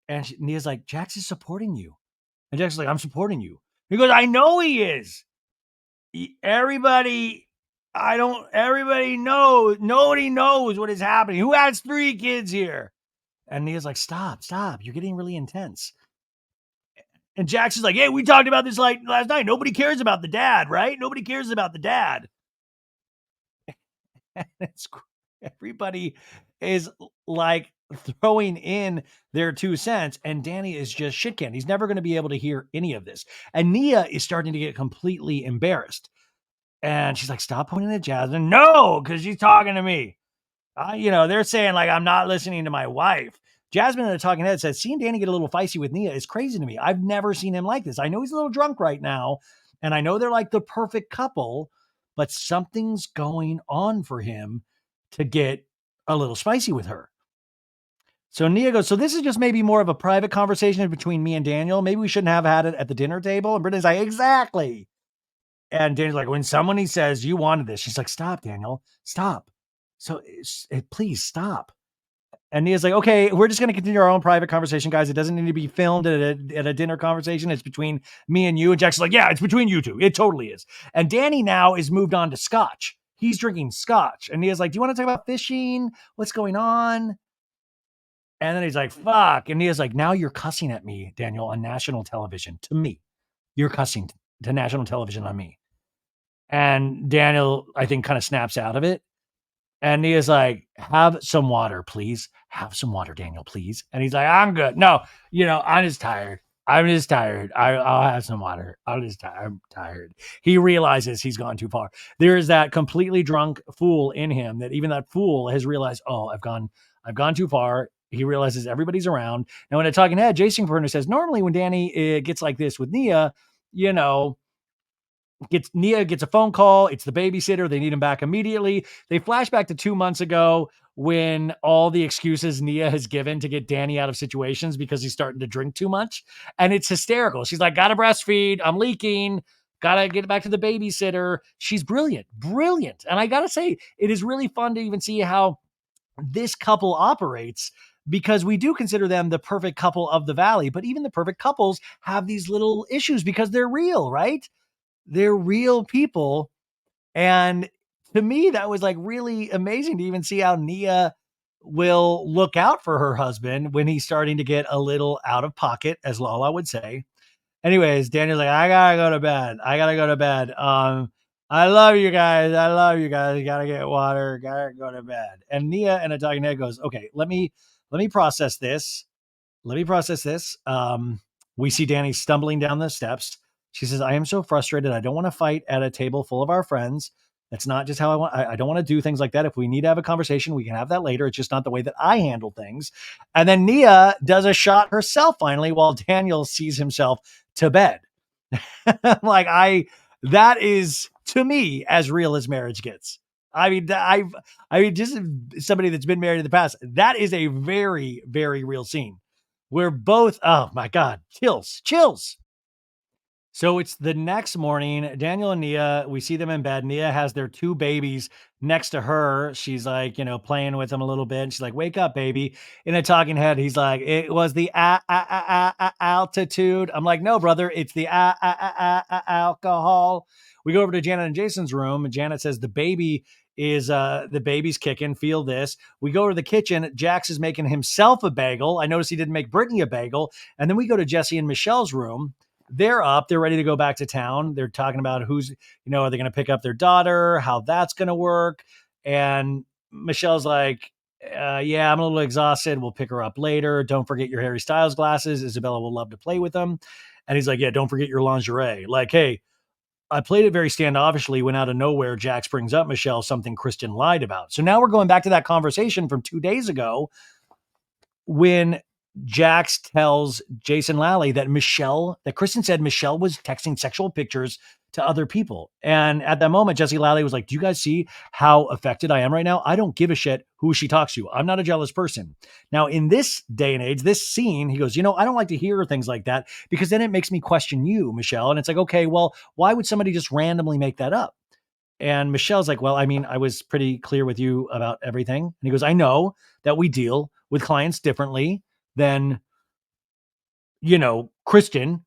Nia's like, Jax is supporting you. And Jax is like, I'm supporting you. He goes, I know he is. Everybody knows. Nobody knows what is happening. Who has 3 kids here? And Nia's like, stop. You're getting really intense. And Jax is like, hey, we talked about this like last night. Nobody cares about the dad, right? Nobody cares about the dad. And it's everybody is like throwing in their 2 cents, and Danny is just shit canned. He's never going to be able to hear any of this. And Nia is starting to get completely embarrassed. And she's like, stop pointing at Jasmine. No, because she's talking to me. They're saying like I'm not listening to my wife. Jasmine in the talking head says, seeing Danny get a little feisty with Nia is crazy to me. I've never seen him like this. I know he's a little drunk right now, and I know they're like the perfect couple, but something's going on for him to get a little spicy with her. So Nia goes, so this is just maybe more of a private conversation between me and Daniel. Maybe we shouldn't have had it at the dinner table. And Brittany's like, exactly. And Daniel's like, when somebody says you wanted this, she's like, stop, Daniel, stop. So please stop. And Nia's like, okay, we're just going to continue our own private conversation, guys. It doesn't need to be filmed at a dinner conversation. It's between me and you. And Jack's like, yeah, it's between you two. It totally is. And Danny now is moved on to scotch. He's drinking scotch. And Nia's like, do you want to talk about fishing? What's going on? And then he's like, fuck. And Nia's like, now you're cussing at me, Daniel, on national television. To me. You're cussing to national television on me. And Daniel, I think, kind of snaps out of it. And Nia's like, have some water, please. Have some water, Daniel, please. And he's like, I'm good. No, I'm just tired. I'll have some water. I'm tired. He realizes he's gone too far. There is that completely drunk fool in him that even that fool has realized, oh, I've gone too far. He realizes everybody's around. Now, in a talking head, Jason Perner says, normally when Danny gets like this with Nia, Nia gets a phone call. It's the babysitter. They need him back immediately. They flash back to 2 months ago when all the excuses Nia has given to get Danny out of situations because he's starting to drink too much. And it's hysterical. She's like, gotta breastfeed. I'm leaking. Gotta get back to the babysitter. She's brilliant. And I gotta say, it is really fun to even see how this couple operates, because we do consider them the perfect couple of the valley. But even the perfect couples have these little issues because they're real, right? They're real people. And to me, that was like really amazing to even see how Nia will look out for her husband when he's starting to get a little out of pocket, as Lala would say. Anyways, Daniel's like, I gotta go to bed. I love you guys. Gotta get water. Gotta go to bed. And Nia and a talking head goes, okay, let me process this. We see Danny stumbling down the steps. She says, I am so frustrated. I don't want to fight at a table full of our friends. That's not just how I want. I don't want to do things like that. If we need to have a conversation, we can have that later. It's just not the way that I handle things. And then Nia does a shot herself finally while Daniel sees himself to bed. That is to me as real as marriage gets. I mean, just somebody that's been married in the past, that is a very, very real scene. We're both, oh my God, chills. So it's the next morning. Daniel and Nia, we see them in bed. Nia has their 2 babies next to her. She's like, playing with them a little bit. And she's like, wake up, baby. In a talking head, he's like, it was the altitude. I'm like, no, brother, it's the alcohol. We go over to Janet and Jason's room, and Janet says the baby's kicking. Feel this. We go to the kitchen. Jax is making himself a bagel. I noticed he didn't make Brittany a bagel. And then we go to Jesse and Michelle's room. They're up. They're ready to go back to town. They're talking about are they going to pick up their daughter, how that's going to work. And Michelle's like, yeah, I'm a little exhausted. We'll pick her up later. Don't forget your Harry Styles glasses. Isabella will love to play with them. And he's like, yeah, don't forget your lingerie. Like, hey, I played it very standoffishly when out of nowhere, Jax brings up Michelle, something Kristen lied about. So now we're going back to that conversation from 2 days ago when Jax tells Jason Lally that Kristen said Michelle was texting sexual pictures to other people. And at that moment, Jesse Lally was like, do you guys see how affected I am right now? I don't give a shit who she talks to. I'm not a jealous person. Now, in this day and age, this scene, he goes, I don't like to hear things like that because then it makes me question you, Michelle. And it's like, okay, well, why would somebody just randomly make that up? And Michelle's like, well, I mean, I was pretty clear with you about everything. And he goes, I know that we deal with clients differently than, Kristen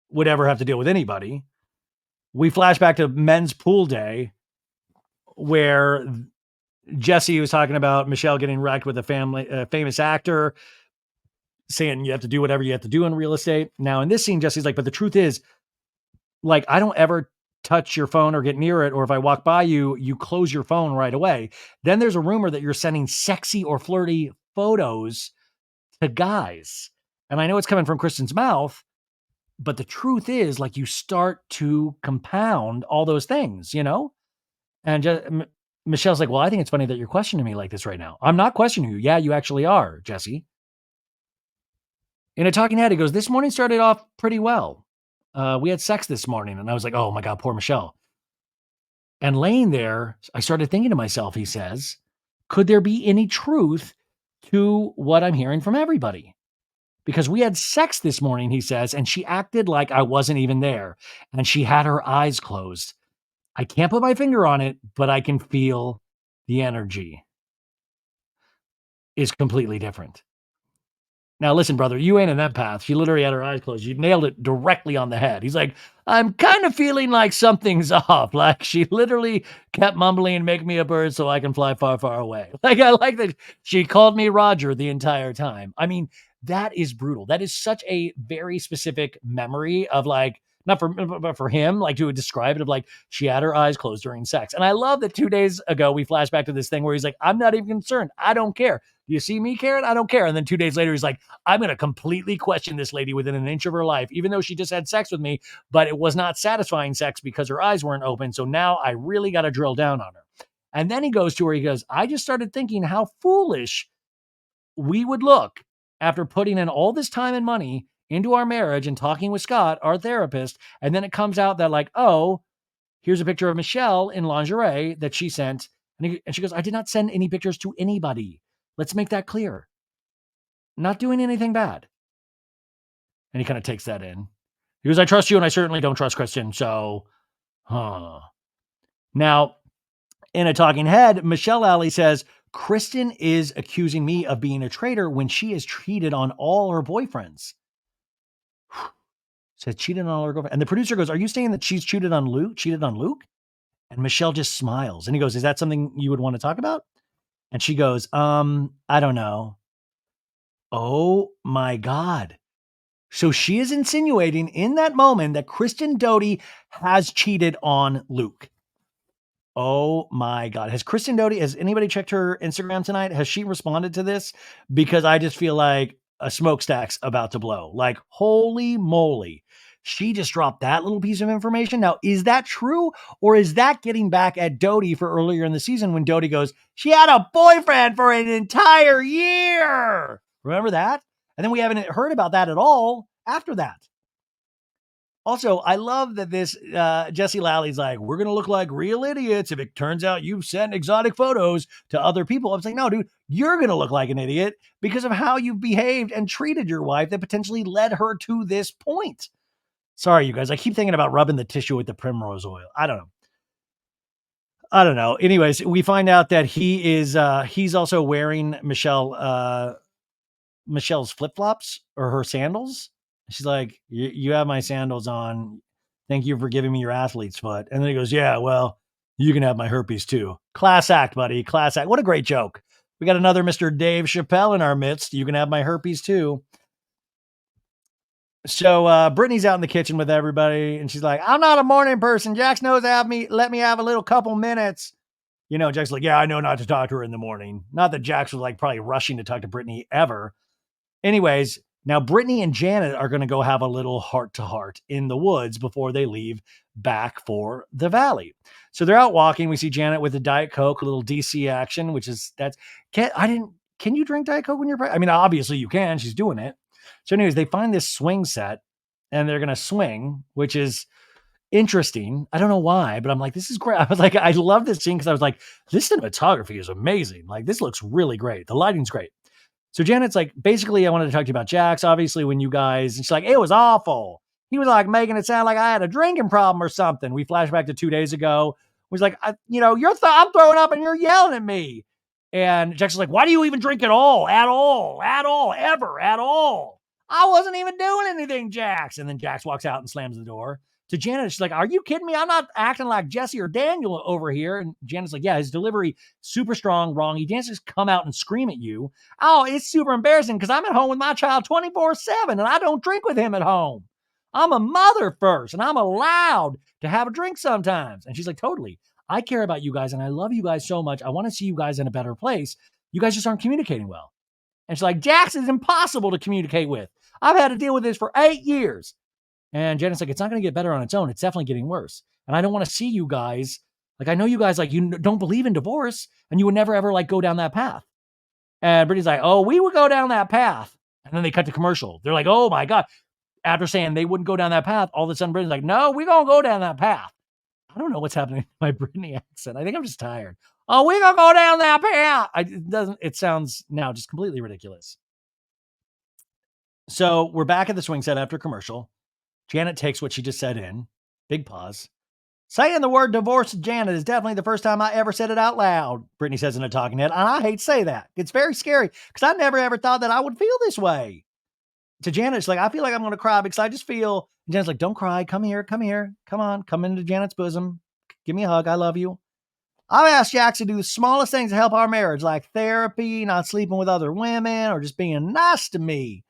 would ever have to deal with anybody. We flash back to men's pool day where Jesse was talking about Michelle getting wrecked with a famous actor. saying you have to do whatever you have to do in real estate. Now, in this scene, Jesse's like, but the truth is, like, I don't ever touch your phone or get near it. Or if I walk by you, you close your phone right away. Then there's a rumor that you're sending sexy or flirty photos to guys. And I know it's coming from Kristen's mouth, but the truth is, like, you start to compound all those things, you know? And Michelle's like, well, I think it's funny that you're questioning me like this right now. I'm not questioning you. Yeah, you actually are, Jesse. In a talking head, he goes, this morning started off pretty well. We had sex this morning. And I was like, oh my God, poor Michelle. And laying there, I started thinking to myself, he says, could there be any truth to what I'm hearing from everybody? Because we had sex this morning, he says, and she acted like I wasn't even there. And she had her eyes closed. I can't put my finger on it, but I can feel the energy is completely different. Now, listen, brother, you ain't in that path. She literally had her eyes closed. You nailed it directly on the head. He's like, I'm kind of feeling like something's off. Like, she literally kept mumbling, make me a bird so I can fly far, far away. Like, I like that she called me Roger the entire time. I mean, that is brutal. That is such a very specific memory of, like, not for, but for him, like, to describe it, of like, she had her eyes closed during sex. And I love that 2 days ago, we flash back to this thing where he's like, I'm not even concerned. I don't care. You see me, Karen? I don't care. And then 2 days later, he's like, I'm going to completely question this lady within an inch of her life, even though she just had sex with me, but it was not satisfying sex because her eyes weren't open. So now I really got to drill down on her. And then he goes to her, he goes, I just started thinking how foolish we would look after putting in all this time and money into our marriage and talking with Scott, our therapist. And then it comes out that, like, oh, here's a picture of Michelle in lingerie that she sent. And she goes, I did not send any pictures to anybody. Let's make that clear. Not doing anything bad. And he kind of takes that in. He goes, I trust you, and I certainly don't trust Kristen. So, Now, in a talking head, Michelle Alley says, Kristen is accusing me of being a traitor when she has cheated on all her boyfriends. Said cheated on all her girlfriends. And the producer goes, are you saying that she's cheated on Luke? And Michelle just smiles. And he goes, is that something you would want to talk about? And she goes, I don't know. Oh my God. So she is insinuating in that moment that Kristen Doty has cheated on Luke. Oh my God. Has anybody checked her Instagram tonight? Has she responded to this? Because I just feel like a smokestack's about to blow. Like, holy moly. She just dropped that little piece of information. Now, is that true? Or is that getting back at Doty for earlier in the season when Doty goes, she had a boyfriend for an entire year? Remember that? And then we haven't heard about that at all after that. Also, I love that this Jesse Lally like, we're going to look like real idiots if it turns out you've sent exotic photos to other people. I'm like, no, dude, you're going to look like an idiot because of how you've behaved and treated your wife that potentially led her to this point. Sorry, you guys. I keep thinking about rubbing the tissue with the primrose oil. I don't know. Anyways, we find out that he's also wearing Michelle's flip-flops or her sandals. She's like, you have my sandals on. Thank you for giving me your athlete's foot. And then he goes, yeah, well, you can have my herpes too. Class act, buddy. Class act. What a great joke. We got another Mr. Dave Chappelle in our midst. You can have my herpes too. So Brittany's out in the kitchen with everybody, and she's like, I'm not a morning person. Jax knows let me have a little couple minutes. You know, Jack's like, yeah, I know not to talk to her in the morning. Not that Jax was like probably rushing to talk to Brittany ever. Anyways, now Brittany and Janet are going to go have a little heart-to-heart in the woods before they leave back for the valley. So they're out walking. We see Janet with a Diet Coke, a little DC action, can you drink Diet Coke when you're pregnant? I mean, obviously you can. She's doing it. So anyways, they find this swing set and they're going to swing, which is interesting. I don't know why, but I'm like, this is great. I was like, I love this scene because I was like, this cinematography is amazing. Like, this looks really great. The lighting's great. So Janet's like, basically, I wanted to talk to you about Jax. Obviously, when you guys, and she's like, it was awful. He was like making it sound like I had a drinking problem or something. We flash back to 2 days ago. He's like, I'm throwing up and you're yelling at me. And Jax is like, why do you even drink at all, ever, at all? I wasn't even doing anything, Jax. And then Jax walks out and slams the door. To Janet, she's like, are you kidding me? I'm not acting like Jesse or Daniel over here. And Janet's like, yeah, his delivery, super strong, wrong. He didn't just come out and scream at you. Oh, it's super embarrassing because I'm at home with my child 24/7 and I don't drink with him at home. I'm a mother first and I'm allowed to have a drink sometimes. And she's like, totally. I care about you guys and I love you guys so much. I want to see you guys in a better place. You guys just aren't communicating well. And she's like, Jackson's impossible to communicate with. I've had to deal with this for 8 years. And Janet's like, it's not going to get better on its own. It's definitely getting worse. And I don't want to see you guys. Like, I know you guys, like, you don't believe in divorce and you would never ever like go down that path. And Brittany's like, oh, we would go down that path. And then they cut to commercial. They're like, oh my God. After saying they wouldn't go down that path, all of a sudden Brittany's like, no, we're going to go down that path. I don't know what's happening to my Brittany accent. I think I'm just tired. Oh, we're going to go down that path. It sounds now just completely ridiculous. So we're back at the swing set after commercial. Janet takes what she just said in. Big pause. Saying the word divorce to Janet is definitely the first time I ever said it out loud, Brittany says in a talking head. And I hate to say that. It's very scary because I never ever thought that I would feel this way. To Janet, she's like, I feel like I'm going to cry because I just feel. And Janet's like, don't cry. Come here. Come here. Come on. Come into Janet's bosom. Give me a hug. I love you. I've asked Jackson to do the smallest things to help our marriage, like therapy, not sleeping with other women, or just being nice to me.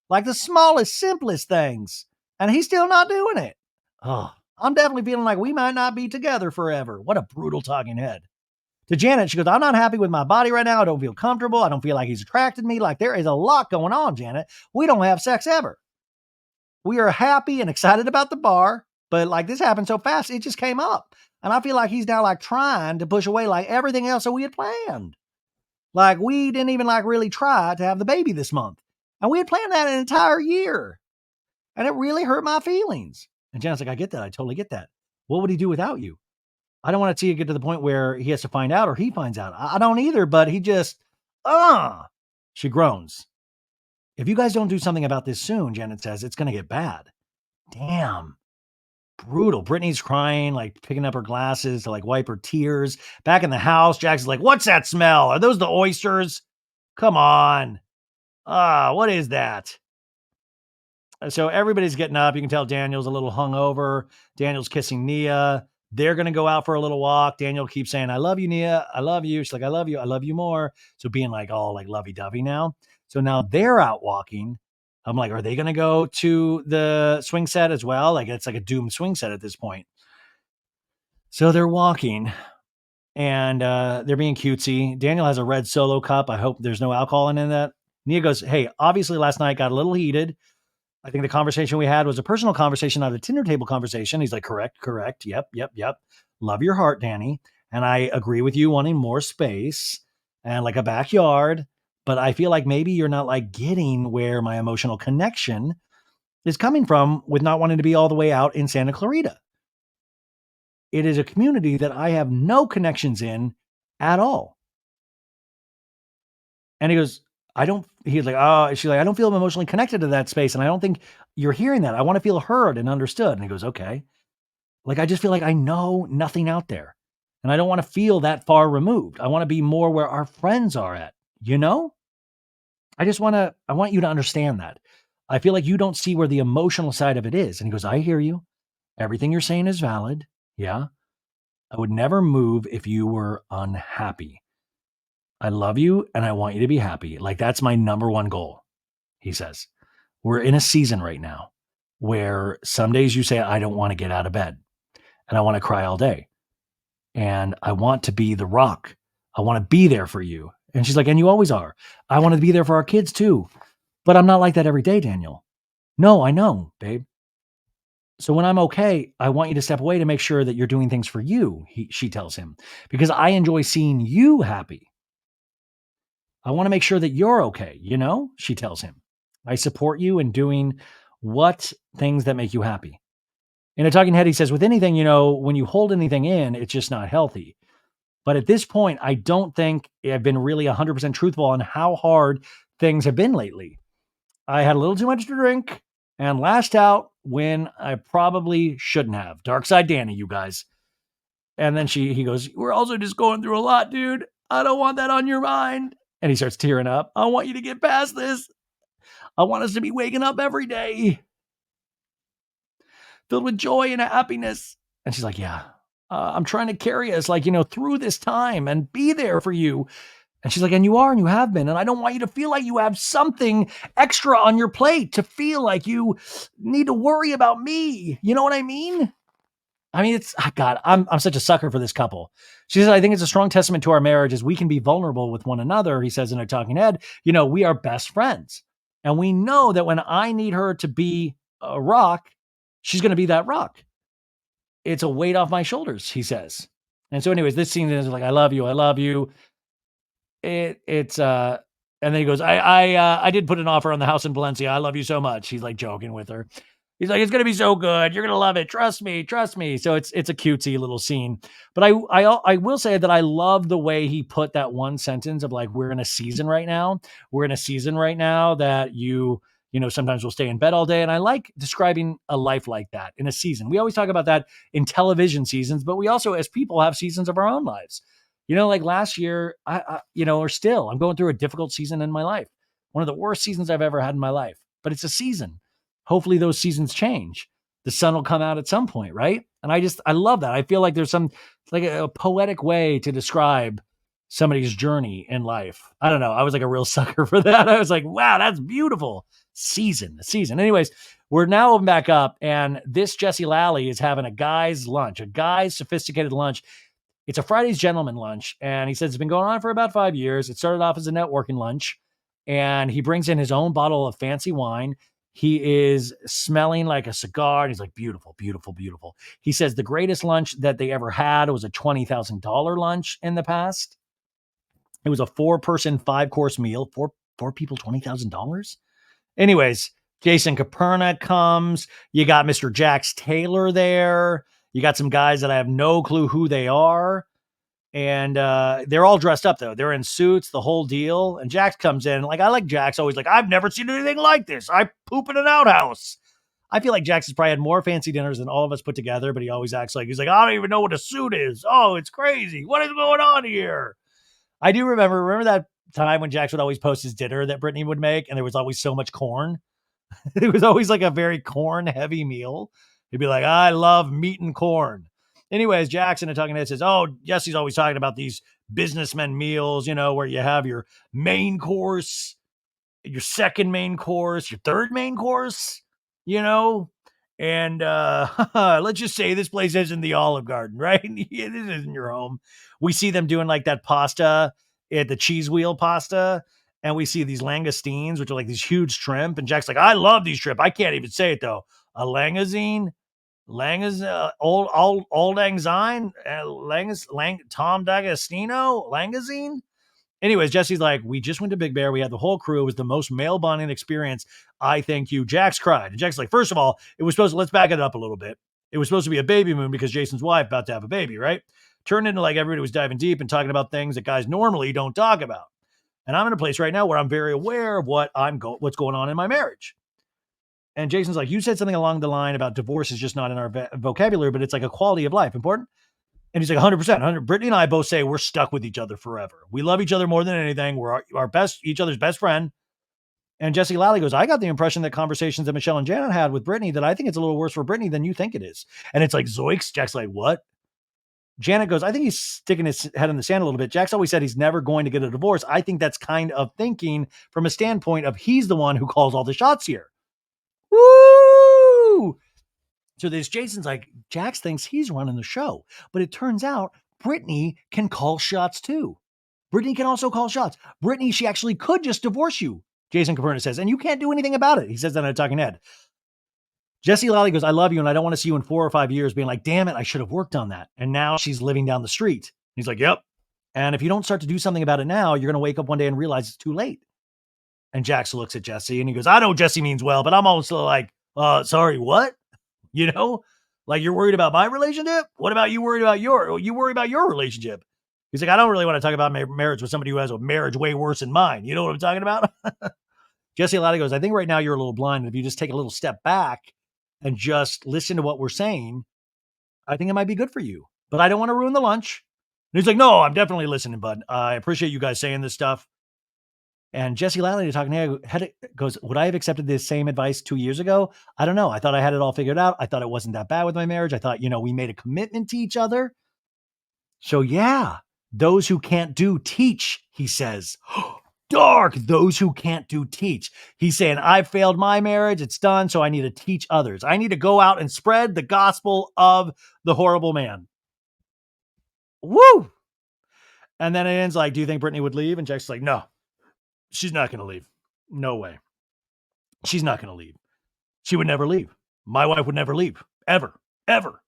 Like the smallest, simplest things. And he's still not doing it. Oh, I'm definitely feeling like we might not be together forever. What a brutal talking head. To Janet, she goes, I'm not happy with my body right now. I don't feel comfortable. I don't feel like he's attracted to me. Like there is a lot going on, Janet. We don't have sex ever. We are happy and excited about the bar, but like this happened so fast, it just came up. And I feel like he's now like trying to push away like everything else that we had planned. Like we didn't even like really try to have the baby this month. And we had planned that an entire year. And it really hurt my feelings. And Janet's like, I get that. I totally get that. What would he do without you? I don't want to see it get to the point where he has to find out or he finds out. I don't either, but he just, she groans. If you guys don't do something about this soon, Janet says, it's going to get bad. Damn. Brutal. Brittany's crying, like picking up her glasses to like wipe her tears. Back in the house, Jackson's like, what's that smell? Are those the oysters? Come on. What is that? So everybody's getting up. You can tell Daniel's a little hungover. Daniel's kissing Nia. They're going to go out for a little walk. Daniel keeps saying, I love you, Nia. I love you. She's like, I love you. I love you more. So being like all like lovey-dovey now. So now they're out walking. I'm like, are they going to go to the swing set as well? Like it's like a doomed swing set at this point. So they're walking and they're being cutesy. Daniel has a red Solo cup. I hope there's no alcohol in that. Nia goes, hey, obviously last night got a little heated. I think the conversation we had was a personal conversation, not a dinner table conversation. He's like, correct. Yep. Love your heart, Danny. And I agree with you wanting more space and like a backyard. But I feel like maybe you're not like getting where my emotional connection is coming from with not wanting to be all the way out in Santa Clarita. It is a community that I have no connections in at all. And he goes, he's like, she's like, I don't feel emotionally connected to that space. And I don't think you're hearing that. I want to feel heard and understood. And he goes, okay. Like, I just feel like I know nothing out there and I don't want to feel that far removed. I want to be more where our friends are at, you know? I want you to understand that. I feel like you don't see where the emotional side of it is. And he goes, I hear you. Everything you're saying is valid. Yeah. I would never move if you were unhappy. I love you and I want you to be happy. Like that's my number one goal, he says. We're in a season right now where some days you say, I don't want to get out of bed and I want to cry all day. And I want to be the rock. I want to be there for you. And she's like, and you always are. I want to be there for our kids too. But I'm not like that every day, Daniel. No, I know, babe. So when I'm okay, I want you to step away to make sure that you're doing things for you, she tells him, because I enjoy seeing you happy. I want to make sure that you're okay, you know, she tells him. I support you in doing things that make you happy. In a talking head, he says, with anything, you know, when you hold anything in, it's just not healthy. But at this point, I don't think I've been really 100% truthful on how hard things have been lately. I had a little too much to drink and lashed out when I probably shouldn't have. Dark Side Danny, you guys. And then he goes, we're also just going through a lot, dude. I don't want that on your mind. And he starts tearing up. I want you to get past this. I want us to be waking up every day. filled with joy and happiness. And she's like, yeah, I'm trying to carry us like, through this time and be there for you. And she's like, and you are, and you have been. And I don't want you to feel like you have something extra on your plate to feel like you need to worry about me. You know what I mean? It's God. I'm such a sucker for this couple. She says, I think it's a strong testament to our marriage as we can be vulnerable with one another. He says in a talking head, we are best friends, and we know that when I need her to be a rock, she's going to be that rock. It's a weight off my shoulders, he says. And so, anyways, this scene is like, I love you, I love you. It's and then he goes, I did put an offer on the house in Valencia. I love you so much. He's like joking with her. He's like, it's gonna be so good. You're gonna love it. Trust me, trust me. So it's a cutesy little scene. But I will say that I love the way he put that one sentence of like, we're in a season right now. We're in a season right now that sometimes we'll stay in bed all day. And I like describing a life like that in a season. We always talk about that in television seasons, but we also, as people, have seasons of our own lives. Like last year, or still, I'm going through a difficult season in my life. One of the worst seasons I've ever had in my life, but it's a season. Hopefully those seasons change. The sun will come out at some point, right? And I love that. I feel like there's like a poetic way to describe somebody's journey in life. I don't know. I was like a real sucker for that. I was like, wow, that's beautiful. Season. Anyways, we're now back up, and this Jesse Lally is having a guy's sophisticated lunch. It's a Friday's gentleman lunch, and he says it's been going on for about 5 years. It started off as a networking lunch, and he brings in his own bottle of fancy wine. He is smelling like a cigar, and he's like, beautiful, beautiful, beautiful. He says the greatest lunch that they ever had was a $20,000 lunch in the past. It was a 4-person, 5-course meal. Four people, $20,000. Anyways, Jason Caperna comes. You got Mr. Jax Taylor there. You got some guys that I have no clue who they are. And they're all dressed up, though. They're in suits, the whole deal. And Jax comes in. Like, I like Jax always like, I've never seen anything like this. I poop in an outhouse. I feel like Jax has probably had more fancy dinners than all of us put together, but he always acts like, he's like, I don't even know what a suit is. Oh, it's crazy. What is going on here? I do remember that time when Jax would always post his dinner that Brittany would make, and there was always so much corn. It was always like a very corn heavy meal. He'd be like, I love meat and corn. Anyways, Jackson and Talking Head says, oh, Jesse's always talking about these businessmen meals, where you have your main course, your second main course, your third main course, and let's just say this place isn't the Olive Garden, right? This isn't your home. We see them doing like that pasta at the cheese wheel pasta. And we see these langoustines, which are like these huge shrimp. And Jack's like, I love these shrimp. I can't even say it though. A langazine, old lang syne, Tom D'Agostino, langazine. Anyways, Jesse's like, we just went to Big Bear. We had the whole crew. It was the most male bonding experience. I thank you. Jax cried. And Jack's like, first of all, let's back it up a little bit. It was supposed to be a baby moon because Jason's wife about to have a baby, right? Turned into like everybody was diving deep and talking about things that guys normally don't talk about. And I'm in a place right now where I'm very aware of what's going on in my marriage. And Jason's like, you said something along the line about divorce is just not in our vocabulary, but it's like a quality of life. Important? And he's like, 100%. Brittany and I both say we're stuck with each other forever. We love each other more than anything. We're each other's best friend. And Jesse Lally goes, I got the impression that conversations that Michelle and Janet had with Brittany, that I think it's a little worse for Brittany than you think it is. And it's like, zoinks. Jack's like, what? Janet goes, I think he's sticking his head in the sand a little bit. Jack's always said he's never going to get a divorce. I think that's kind of thinking from a standpoint of he's the one who calls all the shots here. Woo! So there's Jason's like, Jax thinks he's running the show. But it turns out Brittany can call shots too. Brittany can also call shots. Brittany, she actually could just divorce you, Jason Caperna says, and you can't do anything about it. He says that on a talking head. Jesse Lally goes, I love you, and I don't want to see you in 4 or 5 years being like, damn it, I should have worked on that. And now she's living down the street. He's like, yep. And if you don't start to do something about it now, you're going to wake up one day and realize it's too late. And Jax looks at Jesse and he goes, I know Jesse means well, but I'm also like, sorry, what? Like you're worried about my relationship? What about you worry about your relationship? He's like, I don't really want to talk about my marriage with somebody who has a marriage way worse than mine. You know what I'm talking about? Jesse Lally goes, I think right now you're a little blind. If you just take a little step back and just listen to what we're saying, I think it might be good for you. But I don't want to ruin the lunch. And he's like, no, I'm definitely listening, bud. I appreciate you guys saying this stuff. And Jesse Lally talking to him goes, would I have accepted this same advice 2 years ago? I don't know. I thought I had it all figured out. I thought it wasn't that bad with my marriage. I thought, we made a commitment to each other. So yeah, those who can't do teach, he says. Dark, those who can't do teach. He's saying, I failed my marriage. It's done. So I need to teach others. I need to go out and spread the gospel of the horrible man. Woo! And then it ends like, do you think Brittany would leave? And Jack's like, no, she's not going to leave. No way. She's not going to leave. She would never leave. My wife would never leave. Ever. Ever.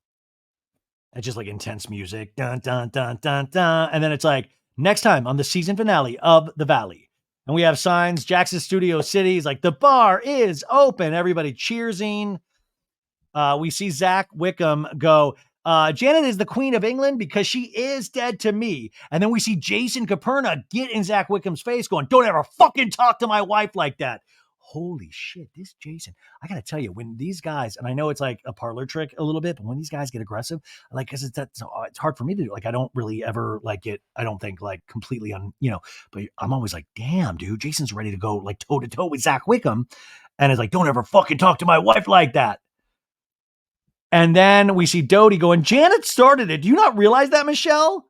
And just like intense music. Dun, dun, dun, dun, dun. And then it's like, next time on the season finale of The Valley. And we have signs, Jackson Studio City. He's like, the bar is open. Everybody cheersing. We see Zach Wickham go, Janet is the queen of England because she is dead to me. And then we see Jason Caperna get in Zach Wickham's face going, don't ever fucking talk to my wife like that. Holy shit, this Jason, I got to tell you, when these guys, and I know it's like a parlor trick a little bit, but when these guys get aggressive, like, cause it's hard for me to do. Like, I don't really ever like get, I don't think like completely but I'm always like, damn, dude, Jason's ready to go like toe to toe with Zach Wickham. And it's like, don't ever fucking talk to my wife like that. And then we see Dodie going, Janet started it. Do you not realize that, Michelle?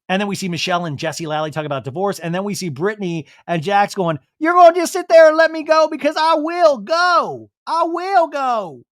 And then we see Michelle and Jesse Lally talk about divorce. And then we see Brittany and Jax going, you're going to just sit there and let me go because I will go. I will go.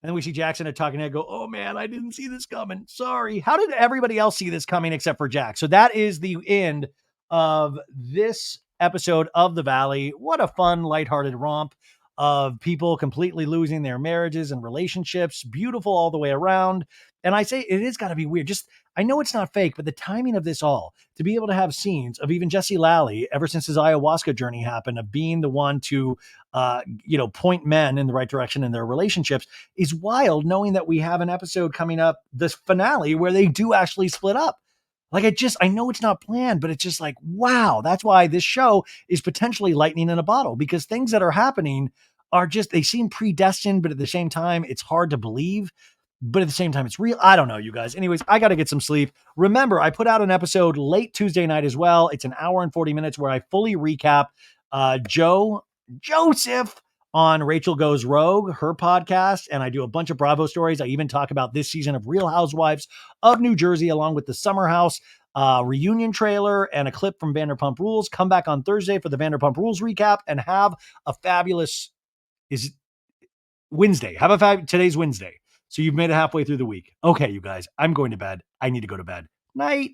And then we see Jackson and talking head go, oh man, I didn't see this coming. Sorry. How did everybody else see this coming except for Jack? So that is the end of this episode of The Valley. What a fun, lighthearted romp of people completely losing their marriages and relationships. Beautiful all the way around. And I say it is got to be weird. Just, I know it's not fake, but the timing of this all, to be able to have scenes of even Jesse Lally, ever since his ayahuasca journey happened, of being the one to, point men in the right direction in their relationships, is wild, knowing that we have an episode coming up, this finale, where they do actually split up. Like, I know it's not planned, but it's just like, wow, that's why this show is potentially lightning in a bottle, because things that are happening are just, they seem predestined, but at the same time, it's hard to believe. But at the same time, it's real. I don't know, you guys. Anyways, I got to get some sleep. Remember, I put out an episode late Tuesday night as well. It's an hour and 40 minutes where I fully recap Joseph on Rachel Goes Rogue, her podcast. And I do a bunch of Bravo stories. I even talk about this season of Real Housewives of New Jersey, along with the Summer House reunion trailer and a clip from Vanderpump Rules. Come back on Thursday for the Vanderpump Rules recap and have a fabulous, Wednesday. Today's Wednesday. So you've made it halfway through the week. Okay, you guys, I'm going to bed. I need to go to bed. Night.